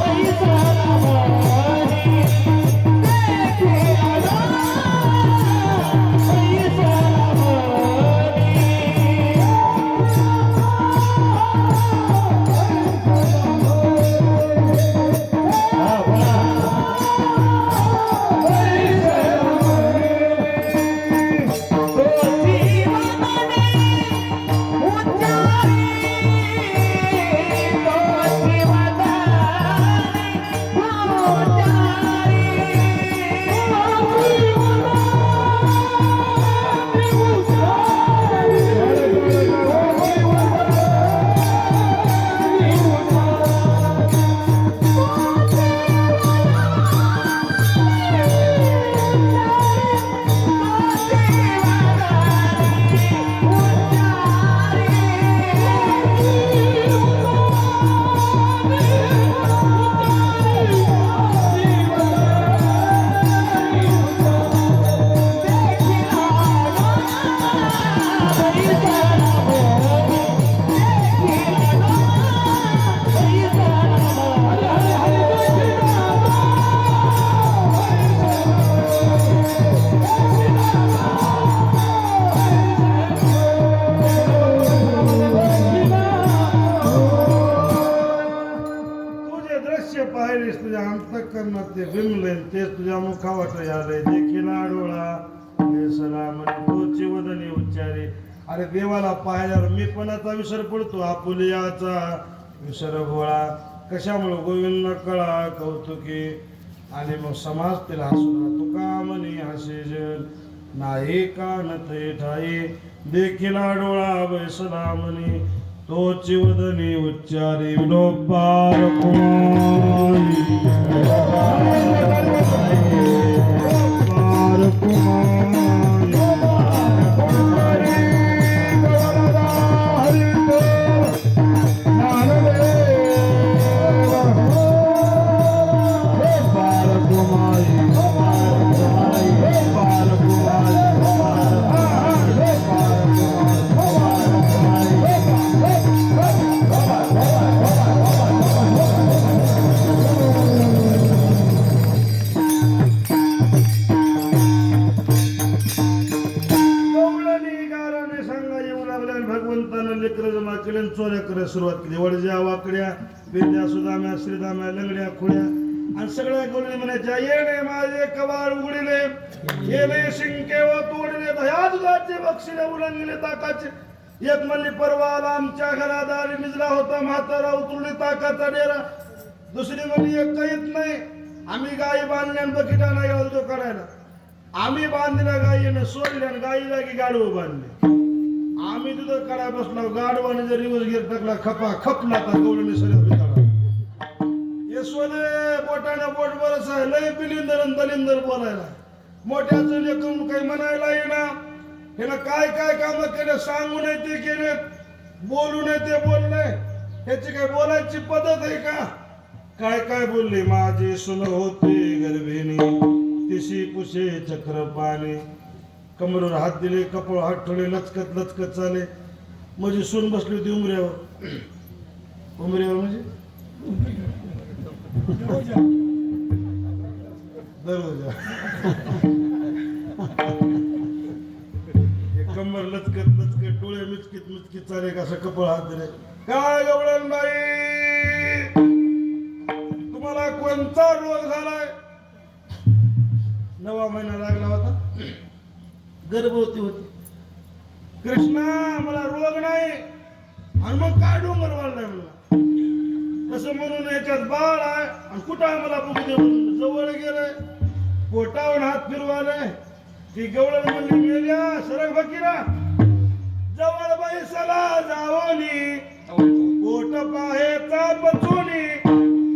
पैसा ते बिनले तेच तुझ्या मुखावाट आले देखील डोळा सलाम तोची वदनी उच्चारे. अरे देवाला पाहिल्यावर मी पणाचा विसर पडतो आपुलियाचा विसर भोळा. कशामुळे गोविंद कळा कौतुकी आणि मग समाज तिला हसुला तुका म्हणी हसे जन नाही कान ते ठाई देखील डोळा बैसला म्हणी तोची वदनी उच्चारी विलोपार कुमारी चोऱ्या करायला सुरुवात केली. वडज्या वाकड्या वेद्या सुदाम्या श्रीदाम्या लंगड्या खोड्या आणि सगळ्या गवळणी म्हणायच्या येणे माझे कबाड उघडिले येणे शिंके व तोडले दया दुधाचे बक्षिले उलंगले ताकाचे. एक म्हणली परवाला आमच्या घरादारी निजला होता म्हातारा उतरली ताकाचा डेरा. दुसरी म्हणली एक येत नाही आम्ही गायी बांधल्या बकिटा नाही गावतो करायला. आम्ही बांधल्या गायीनं सोडल्या आणि गायी जागी गाडवं बांधले. आम्ही तिथं काढाय बसलो गाडवाने जर रिवर्स गिअर टाकला खपा खपला तर गवळणी सगळं यशवले बोटाने बोट बरस आहे लय बिलिंदर आणि दलिंदर बोलायला. मोठ्याचं लेखून काही म्हणायला येणार हे ना काय काय काम केले सांगू नये ते केले बोलू नये ते बोलले. ह्याची काय बोलायची पद्धत आहे का? काय काय बोलले माझे सुन होते गर्भिणी तिशी पुशे चक्र पाणी कमरेवर हात दिले कपाळ हात ठेवले लचकत लचकत चाले. म्हणजे सून बसली होती उमऱ्यावर. उमऱ्यावर म्हणजे दरवाजा कमर लचकत लचकत डोळे मिचकीत मिचकीत चाले कसं कपाळ हात दिले. काय गवळण बाई तुम्हाला कोणता रोग झालाय? 9वा महिना लागला होता गर्भवती होती. कृष्णा मला रोग नाही आणि मग काय डोंगर वाढलाय मला तसं म्हणून याच्यात बाळ आहे आणि कुठं मला बघू दे म्हणून जवळ गेलंय पोटावर हात फिरवालाय. ती गवळण म्हणली मेल्या सरक फकीरा जवळ बैसला जावनी पोट पाहेचा पचोनी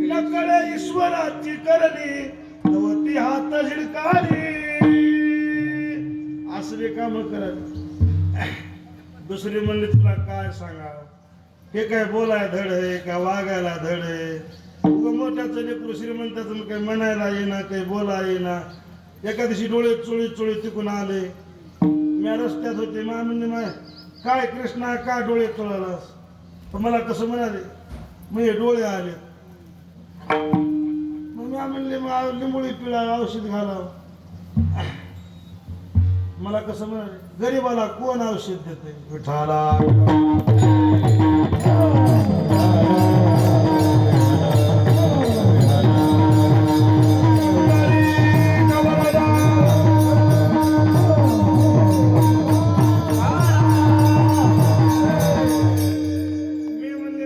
नकडे ईश्वराची करणी नवती हात झिडकारी असले काम करत. दुसरी म्हणली तुला काय सांगा हे काय बोलाय धड आहे का वागायला धड आहे. मोठ्याचं लेकरू श्रीमंताचं काही म्हणायला येईना काही बोला येईना. एका दिवशी डोळे चोळी चोळी तिकून आले. मी रस्त्यात होते मामीने माय काय कृष्णा काय डोळे चोळालास? पण मला कसं म्हणाले मग डोळे आले. मग मी म्हणले मग लिंबोळी पिळा औषध घालावं. मला कसं म्हणाले गरीबाला कोण औषध देते? विठाला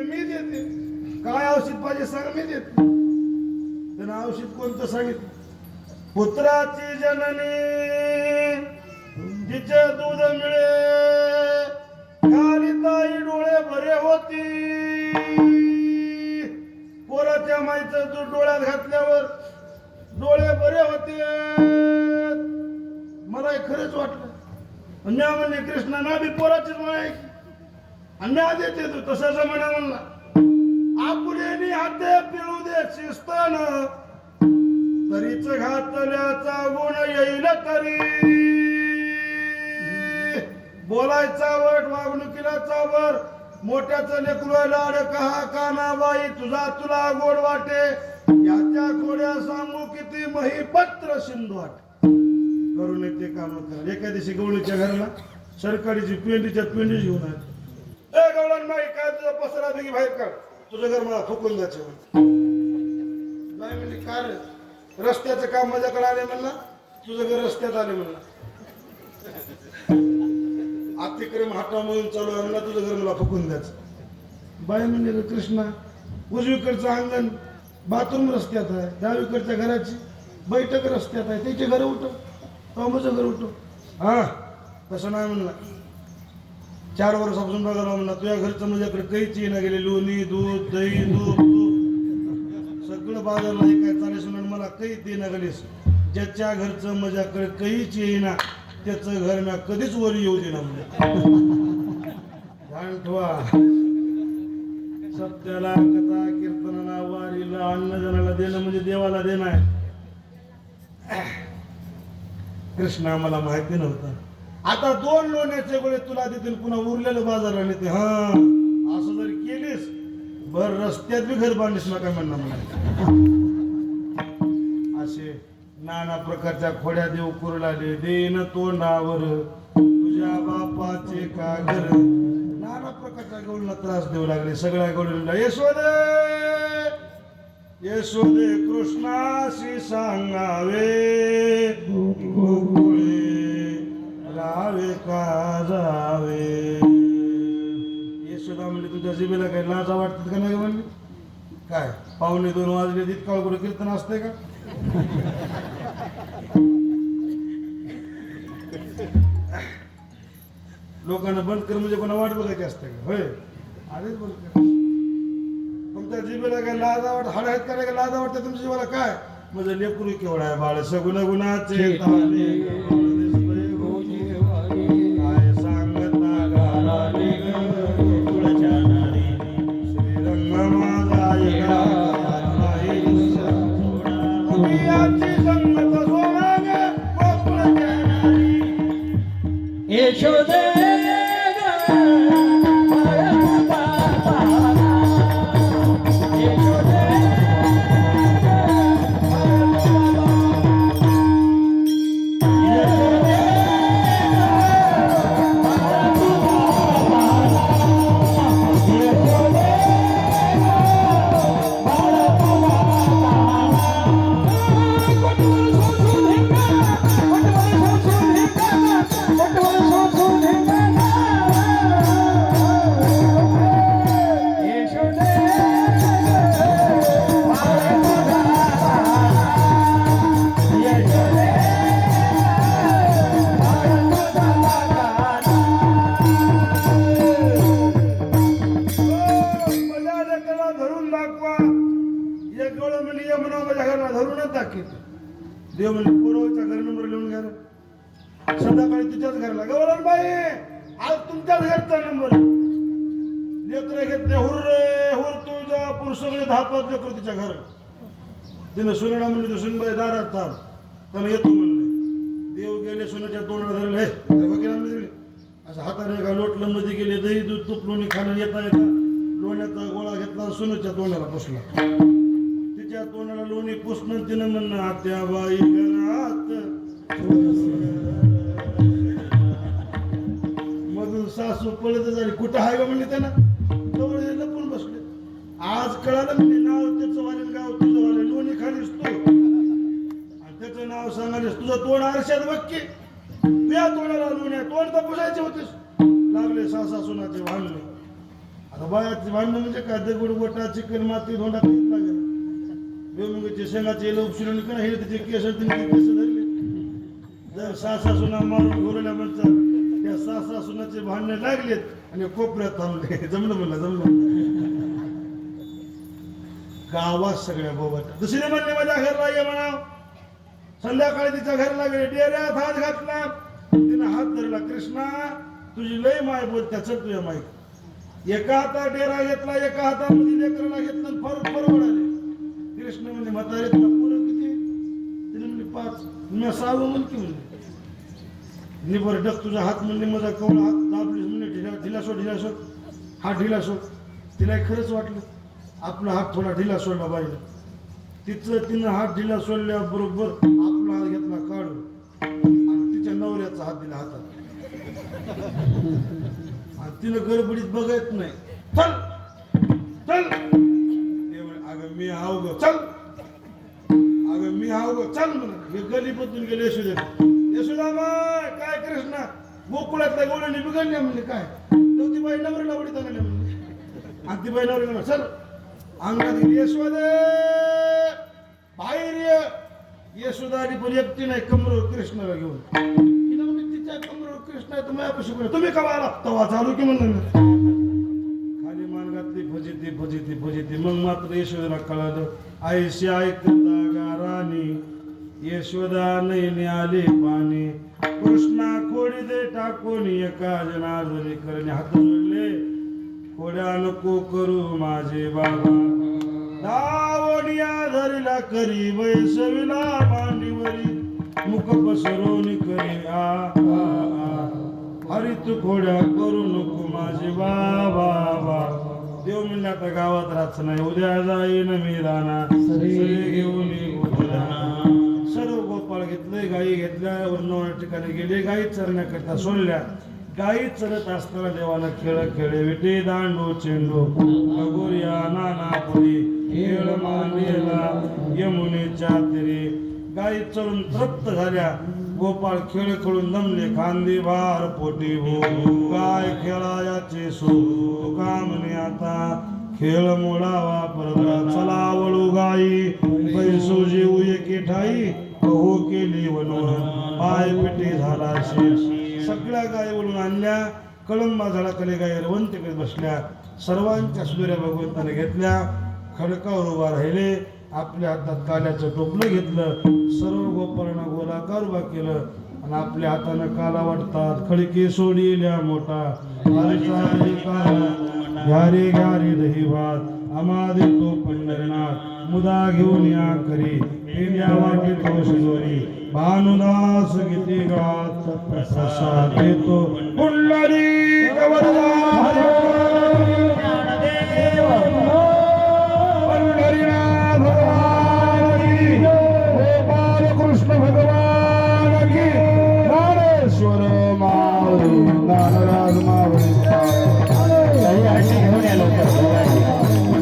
मी देते. काय औषध पाहिजे सांग मी देते. त्यांना औषध कोणतं सांगितलं? पुत्राची जननी तिचे दूध मिळे खाली ताई डोळे भरे होती. पोराच्या माईचं दूध डोळ्यात घातल्यावर डोळे बरे होते. मला खरंच वाटलं. म्या म्हणजे कृष्णा ना बी पोराचीच माय आणि म्या देते तू तसंच म्हणा म्हणला. आपुलेनी हाते पिळू दे शिस्तान तरीच घातल्याचा गुण येईल तरी. बोलायचा वट वागणुकीला चावर मोठ्याचं लेकरू लाड कहा कानाबाई तुझा तुला गोड वाटे. याच्या खोड्या सांगू किती महिपत्र सिंधवाट करून ते काम करा. एका दिवशी गवळीच्या घराला सरकारीची पेंडीच्या पेंडी घेऊन आले. ए गवळण बाई काय तुझा पसरा दिगी बाहेर काढ तुझं घर मला फुकून जायचं. नाही म्हणजे काय रे रस्त्याचं काम माझ्याकडे आले म्हणला, तुझं घर रस्त्यात आले म्हणला. अतिक्रम हातामधून चालू आहे म्हणला, तुझं घर मला फुकून द्यायचं. बाई म्हणजे कृष्णा, उजवीकडचं अंगण बाथरूम रस्त्यात आहे, डावीकडच्या घराची बैठक रस्त्यात आहे, त्याचे घर उठव, माझं घर उठव. हा तसं नाही म्हणला. 4 वर्षापासून बघायला म्हणला, तुझ्या घरचं माझ्याकडे काहीच येणं गेले, लोणी दूध दही दूध सगळं बाजारला हे काय चालेल म्हणून मला काहीच देणं गेलीस. ज्याच्या घरचं माझ्याकडे काहीच येईना त्याचं घर मी कधीच वर येऊ देणार म्हणजे. ठेवा सत्याला, कथा कीर्तनाला, वारीला, अन्नजनाला देणं म्हणजे देवाला देणं आहे. कृष्णा मला माहिती नव्हतं. आता 2 लोण्याचे गोळे तुला देतील, पुन्हा उरलेलं बाजारला नेते. हा असं जर केलीस भर रस्त्यात बी घर बांधलीस ना काय म्हणणार मला. असे नाना प्रकारच्या खोड्या देव करू लागले. देन तोंडावर तुझ्या बापाचे का घर, नाना प्रकारच्या गवळीला त्रास देऊ लागले. सगळ्या गवळीला यशोदे यशोदे कृष्णाशी सांगावे, गोकुळे रावे का जावे. यशोदा म्हणली, तुझ्या जिभेला काही लाजा वाटतात का नाही म्हणली. काय 1:45 वाजले, तितकाळ कुठे कीर्तन असते का. लोकांना बंद कर म्हणजे कोणा वाट बघायची असते का. होय आधीच बंद कर. तुमच्या जिभेला काय लाजा वाट, हाड आहेत का नाही लाजा वाटते तुमच्या जीवाला. काय म्हणजे लेकरू केवढा आहे बाळ, सगुण गुणाचे काय सांगता घराली गुळच्या नारी, श्रीरंग माझा येणार संगत सोडा ग गोकुळच्या नारी. यशोदे देव म्हणजे पूर्वच्या घरी नंबर लिहून घ्या. संध्याकाळी तिच्याच घरला गवळण बाई आज तुमच्याच घरचा नंबर. लेकर घेतले हुर्रे हुर, तुझ्या पुरुष सगळे 10-5 लेकर तिच्या घर. तिनं सुनेला म्हणले, तू सुनबाई दारात थांब, त्याला येतो म्हणले. देव गेले, सुनेच्या तोंडाला धरले, असं हाताने का लोटलं मध्ये गेले, दही दूध तूप लोणी खाणं येता येता लोण्याचा गोळा घेतला, सुनेच्या तोंडाला पुसला. तिच्या तोंडाला लोणी पुसणं, तिनं म्हणणं आत्या बाई घरात. मधून सासू पळत झाली, कुठं आहे का म्हणले त्यांना, जवळ लपून बसले. आज कळालं म्हणजे नाव त्याचं वाले, गाव तुझं वाले, लोणी खालीस तू आणि त्याचं नाव सांगालीस. तुझं तोंड आरशात बघ की, तुझ्या तोंडाला लोण्या, तोंड तर पुसायचे होतेस. लागले सासूनाचे भांडणे. आता बायाचे भांडणं म्हणजे काय, दगड गोटा चिकन माती धोंडा करीत लागेल. बेमुंगीचे शेंगाचे उपशिरून का हे त्याचे केस धरले. जर सासूना मारून घोरल्या म्हणतात, त्या सासूनाचे भांडणे लागलेत आणि कोपऱ्यात थांबले. जमलं म्हणलं, जमलं. गावात सगळ्या बोबट. दुसरी म्हणले माझ्या घरला ये म्हणा. संध्याकाळी तिच्या घरला गेले, डेऱ्यात हात घातला, तिनं हात धरला. कृष्णा तुझी लय माय बोलत्या, चल तुझ्या माईक. एका हातात डेरा घेतला, एका हातामध्ये लेकराला घेतलं, फर ओढाले. कृष्ण म्हणजे म्हातारे तुला पोरं किती. तिने म्हणजे 5. मी 6 म्हणते म्हणजे निबर डक तुझा हात म्हणजे माझा कवळा हात दाबलीस म्हणजे ढिला सोड. हात ढिला सोड. तिला खरंच वाटलं आपला हात थोडा ढिला सोडला बाईला. तिनं हात ढिला सोडल्याबरोबर आपला हात घेतला काढून आणि तिच्या नवऱ्याचा हात दिला हातात. आणि तिनं गडबडीत बघत नाही. चल चल, अगं मी आव ग, चल. अगं मी हा चल म्हणा हे गली बदलून गेले यशोदाबाई काय कृष्णा गोकुळातल्या गोळ्याने बिघडल्या म्हणजे काय ती बाई नवर लावडी चांगल्या म्हणजे आणि ती बाई नवर चल अंगात यशोदे बाहेर यशोदा आणि पण एकटी नाही कमरोवर कृष्णाला घेऊन तिला म्हणजे तिच्या कमरोवर कृष्ण आहे तर माझ्यापाशी तुम्ही का आला तवा चालू की म्हणलं खाली मान घातली फजिती मग मात्र यशोदाला कळालं आईशी ऐकता गारानी यशोदा नयने आले पाणी कृष्णा खोडी दे टाकून एका जनार्दनी करणे हात जोडले खोड्या नको करू माझे बाबा दावणिया धरिला करी वैसविला मांडीवरी मुख पसरून करी आ हरी तू खोड्या करू नको माझे बाबा देव म्हणला आता गावात राहत नाही उद्या जाईन मी राणा घेऊन सर्व गोपाळ घेतले गायी घेतल्या वर्ण ठिकाणी गेले गायी चरण्याकरता सोडल्या गायी चरत असताना देवाला खेळ खेळे विटे दांडू चेंडू गोरिया नाना पुरी खेळ मांडलेला यमुनेच्या तीरी गायी चरून तृप्त झाल्या गोपाळ खेळ खेळून दमले खांदी भार पोटी भो गाय खेळायाचे सो कामने आता खेळ मोडावा परदा चला वळू गाई पैसो जीव एके ठाई कहू केली वनवन पाय पिटे झाला शेष सगळ्या गाय वळून आणल्या कळंबा झाला कले गाय रवंतीकडे बसल्या सर्वांच्या सुऱ्या भगवंताने घेतल्या खडकावर उभा राहिले आपल्या हातात काल्याचं टोपलं घेतलं सर्व गोपाळांना गोलाकार उभा केलं आणि आपल्या हातानं काला वाटतात खडके सोडिल्या मोठा घ्यारे घ्यारे दही भात आम्हा देतो पंढरीनाथ मुदा घेऊन या करी इंडिया वाटे तो शिजोरी भानुदास गीती गात प्रसाद देतो पुंडरी पंढरीनाथ भगवान की गोपाल कृष्ण भगवान की ज्ञानेश्वर माऊली ज्ञानराज माऊली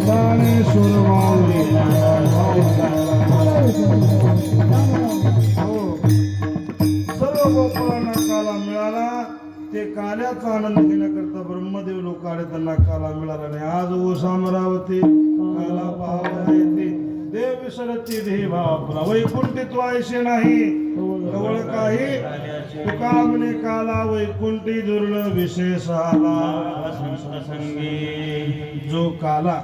ज्ञानेश्वर माऊली सर्व गोपाळांना काला मिळाला ते काल्याचा आनंद घेण्याकरता ब्रह्मदेव लोक आले त्यांना काला मिळाला नाही आज ओस अमरावती काला पाहावया येते देव विसरती देह भावला वैकुंठित व्हायचे नाही जवळ काही तुका म्हणे काला वैकुंठी दुर्लभ विशेष आला जो काला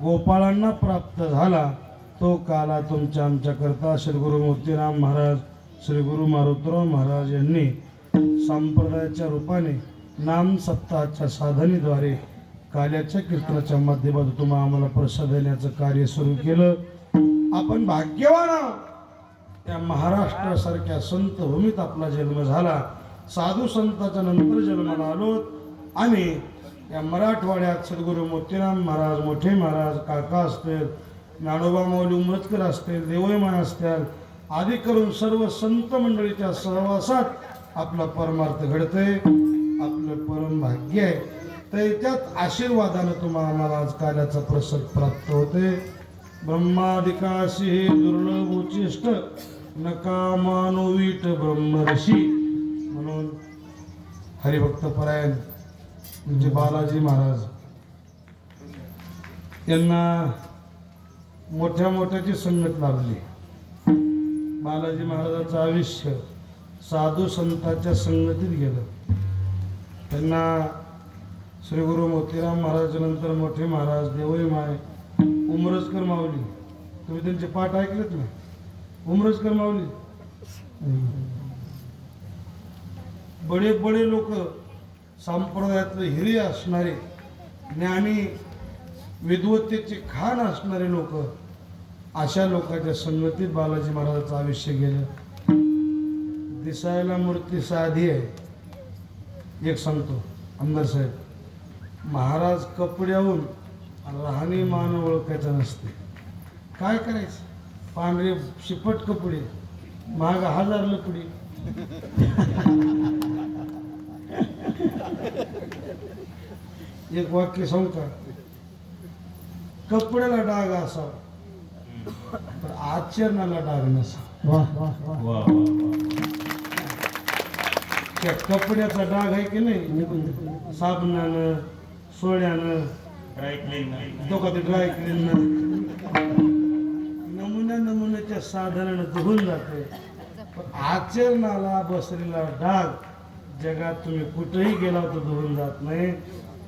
गोपाळांना प्राप्त झाला तो काला तुमच्या आमच्या करता श्री गुरु मोतीराम महाराज श्री गुरु मारुतराव महाराज यांनी संप्रदायाच्या रूपाने नाम सप्ताहाच्या साधनेद्वारे काल्याच्या कीर्तनाच्या माध्यमातून तुम्हाला आम्हाला प्रसाद देण्याचं कार्य सुरू केलं. आपण भाग्यवान आहोत. त्या महाराष्ट्रासारख्या संत भूमीत आपला जन्म झाला. साधू संताच्या नंतर जन्माला आलो आणि या मराठवाड्यात सद्गुरू मोतीराम महाराज, मोठे महाराज, काका असतील, ज्ञानोबा माऊली उमरतकर असतील, देवयमान असतील आदी करून सर्व संत मंडळीच्या सहवासात आपला परमार्थ घडतंय. आपलं परम भाग्य आहे. तर त्यात आशीर्वादानं तुम्हाला आम्हाला आज कार्याचा प्रसाद प्राप्त होते. ब्रह्मादिकाशी हे दुर्लभ उचिष्ट नका मानोवीट ब्रह्मर्षी म्हणून हरिभक्त परायण म्हणजे बालाजी महाराज यांना मोठ्या मोठ्याची संगत लाभली. बालाजी महाराजांचं आयुष्य साधू संतांच्या संगतीत गेलं. त्यांना श्री गुरु मोतीराम महाराजांनंतर मोठे महाराज, देवई माय, उमरजकर माऊली, तुम्ही त्यांचे पाठ ऐकलेत ना? उमरजकर माऊली बडे बडे लोक, संप्रदायातले हिरे असणारे, ज्ञानी विद्वत्तेचे खान असणारे लोक, अशा लोकांच्या संगतीत बालाजी महाराजांचं आयुष्य गेलं. दिसायला मूर्ती साधी आहे. एक सांगतो आमदार साहेब, महाराज कपड्याहून राहणीमान ओळखायचं नसते. काय करायचं? पांढरे शिपट कपडे, महाग 1000 लपडी. एक वाक्य सांगू का? कपड्याला डाग असावा, आचरणाला डाग नसा वा वा वा वा वा वा. त्या कपड्याचा डाग आहे की नाही साबणानं सोड्यानं ड्राय क्लीन तो का ते ड्राय क्लीननं नमुन्याच्या साधनानं धुवून जाते पण आचरणाला बसलेला डाग जगात तुम्ही कुठेही गेला तर धुवून जात नाही.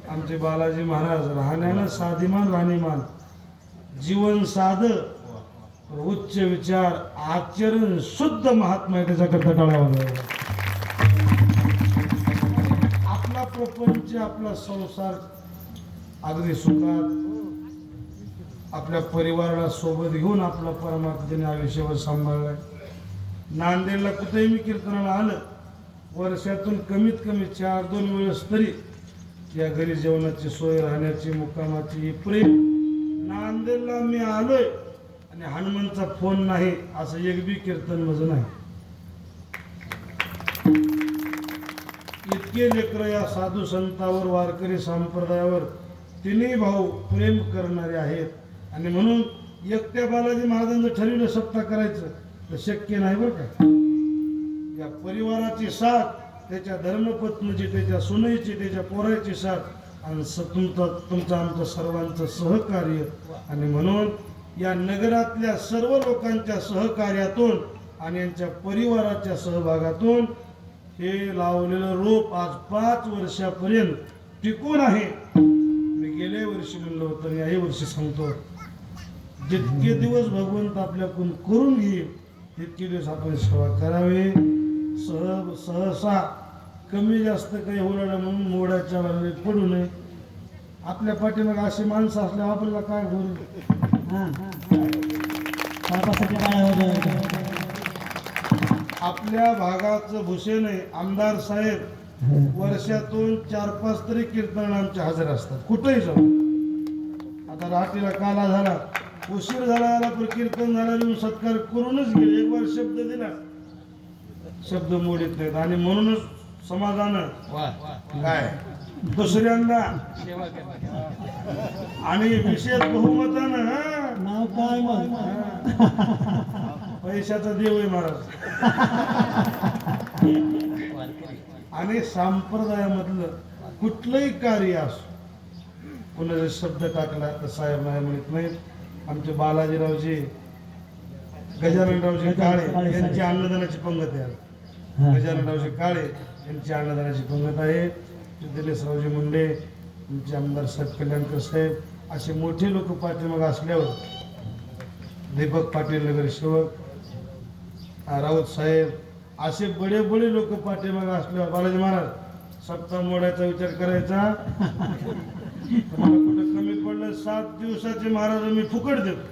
आमचे बालाजी महाराज राहण्यानं साधीमान राहणीमान जीवन साध उच्च विचार आचरण शुद्ध महात्मा आहे त्याच्याकरता टाळावा लागला. आपला प्रपंच आपला संसार अगदी सुखात आपल्या परिवाराला सोबत घेऊन आपला परमात्म्याने आयुष्यावर सांभाळलाय. नांदेडला कुठेही मी कीर्तनाला आलं वर्षातून कमीत कमी 4-2 वेळेस तरी या घरी जेवणाची सोय राहण्याची मुक्कामाची प्रेम. नांदेडला मी आलोय आणि हनुमानचा फोन नाही असं एक बी कीर्तन माझं नाही. इतके लेकर या साधू संतावर वारकरी संप्रदायावर तिन्ही भाऊ प्रेम करणारे आहेत आणि म्हणून एकट्या बालाजी महाराजांचं ठरविलं सप्ताह करायचं तर शक्य नाही बरं का. या परिवाराची साथ त्याच्या धर्मपत्नीची त्याच्या सुनेची त्याच्या पोराची साथ आणि तुमचं आमचं सर्वांचं सहकार्य आणि म्हणून या नगरातल्या सर्व लोकांच्या सहकार्यातून आणि यांच्या परिवाराच्या सहभागातून हे लावलेलं रोप आज 5 वर्षापर्यंत टिकून आहे. मी गेल्या वर्षी म्हणलं होतं आणि याही वर्षी सांगतो जितके दिवस भगवंत आपल्याकडून करून घेईल तितके दिवस आपण सेवा करावे. सहसा कमी जास्त काही होणार म्हणून मोडाच्या वाले पडू नये. आपल्या पाठीमागे अशी माणसं असल्यावर आपल्याला काय बोलू. सापासाठी काय होतं आपल्या भागाचं भूषण आहे आमदार साहेब वर्षातून 4-5 तरी कीर्तन आमचे हजर असतात कुठेही जाऊ. आता रात्रीला काला झाला उशीर झाला याला पण कीर्तन झाला येऊन सत्कार करूनच गेले. एक वार शब्द दिला शब्द मोडीत नाहीत आणि म्हणूनच समाजानं काय दुसऱ्यांदा आणि विशेष बहुमतानं नाव काय मग पैशाचा देव आहे महाराज. आणि संप्रदायामधलं कुठलंही कार्य असो कोणाचा शब्द टाकला तर साहेब नाही म्हणत नाहीत. आमचे बालाजीरावजी गजाननरावजी काळे यांची अन्नदानाची पंगत आहे. गजाननरावजी काळे यांची अन्नदानाची पंगत आहे. दिनेशरावजी मुंडे आमचे आमदार साहेब कल्याणकर साहेब असे मोठे लोक पाठीमाग असल्यावर दीपक पाटील नगरसेवक राऊत साहेब असे बडे बडे लोक पाठीमाग असल्यावर बालाजी महाराज सप्ताह मोडायचा विचार करायचा. मला कुठं कमी पडलं 7 दिवसाचे महाराज मी फुकट देतो.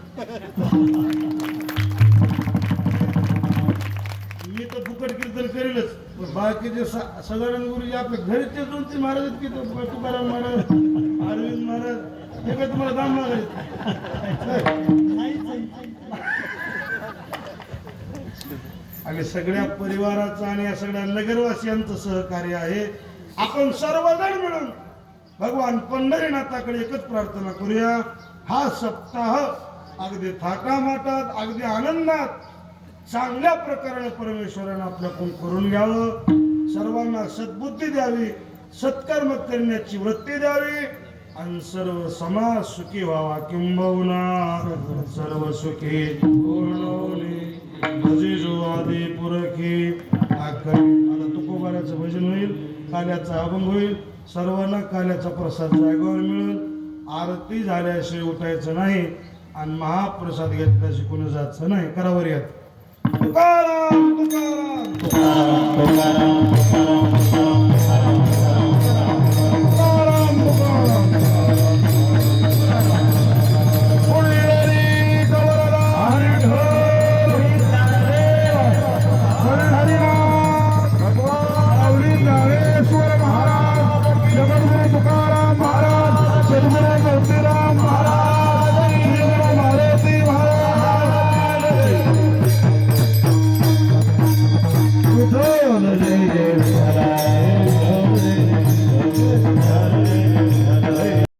मी तर फुकट कीर्तन करेलच पण बाकीचे सदानंद गुरुजी आपल्या घरचे 2-3 महाराज आहेत की तुकाराम महाराज अरविंद महाराज हे काय तुम्हाला दाम मागायचं. आणि सगळ्या परिवाराचं आणि या सगळ्या नगरवासियांचं सहकार्य आहे. आपण सर्वजण मिळून भगवान पंढरीनाथाकडे एकच प्रार्थना करूया. हा सप्ताह अगदी थाटामाटात अगदी आनंदात चांगल्या प्रकारे परमेश्वरानं आपल्याकडून करून घ्यावं. सर्वांना सद्बुद्धी द्यावी सत्कर्म करण्याची वृत्ती द्यावी आणि सर्व समाज सुखी व्हावा किंबहुना सर्व सुखी पूर्ण भजिजो आदी पुरखी. आता तुकोबाऱ्याचं भजन होईल काल्याचा अभंग होईल सर्वांना काल्याचा प्रसाद जागेवर मिळेल. आरती झाल्याशिवाय उठायचं नाही आणि महाप्रसाद घेतल्याशिवाय कोणी जायचं नाही. करावर यात तुकाराम तुकाराम तुकाराम.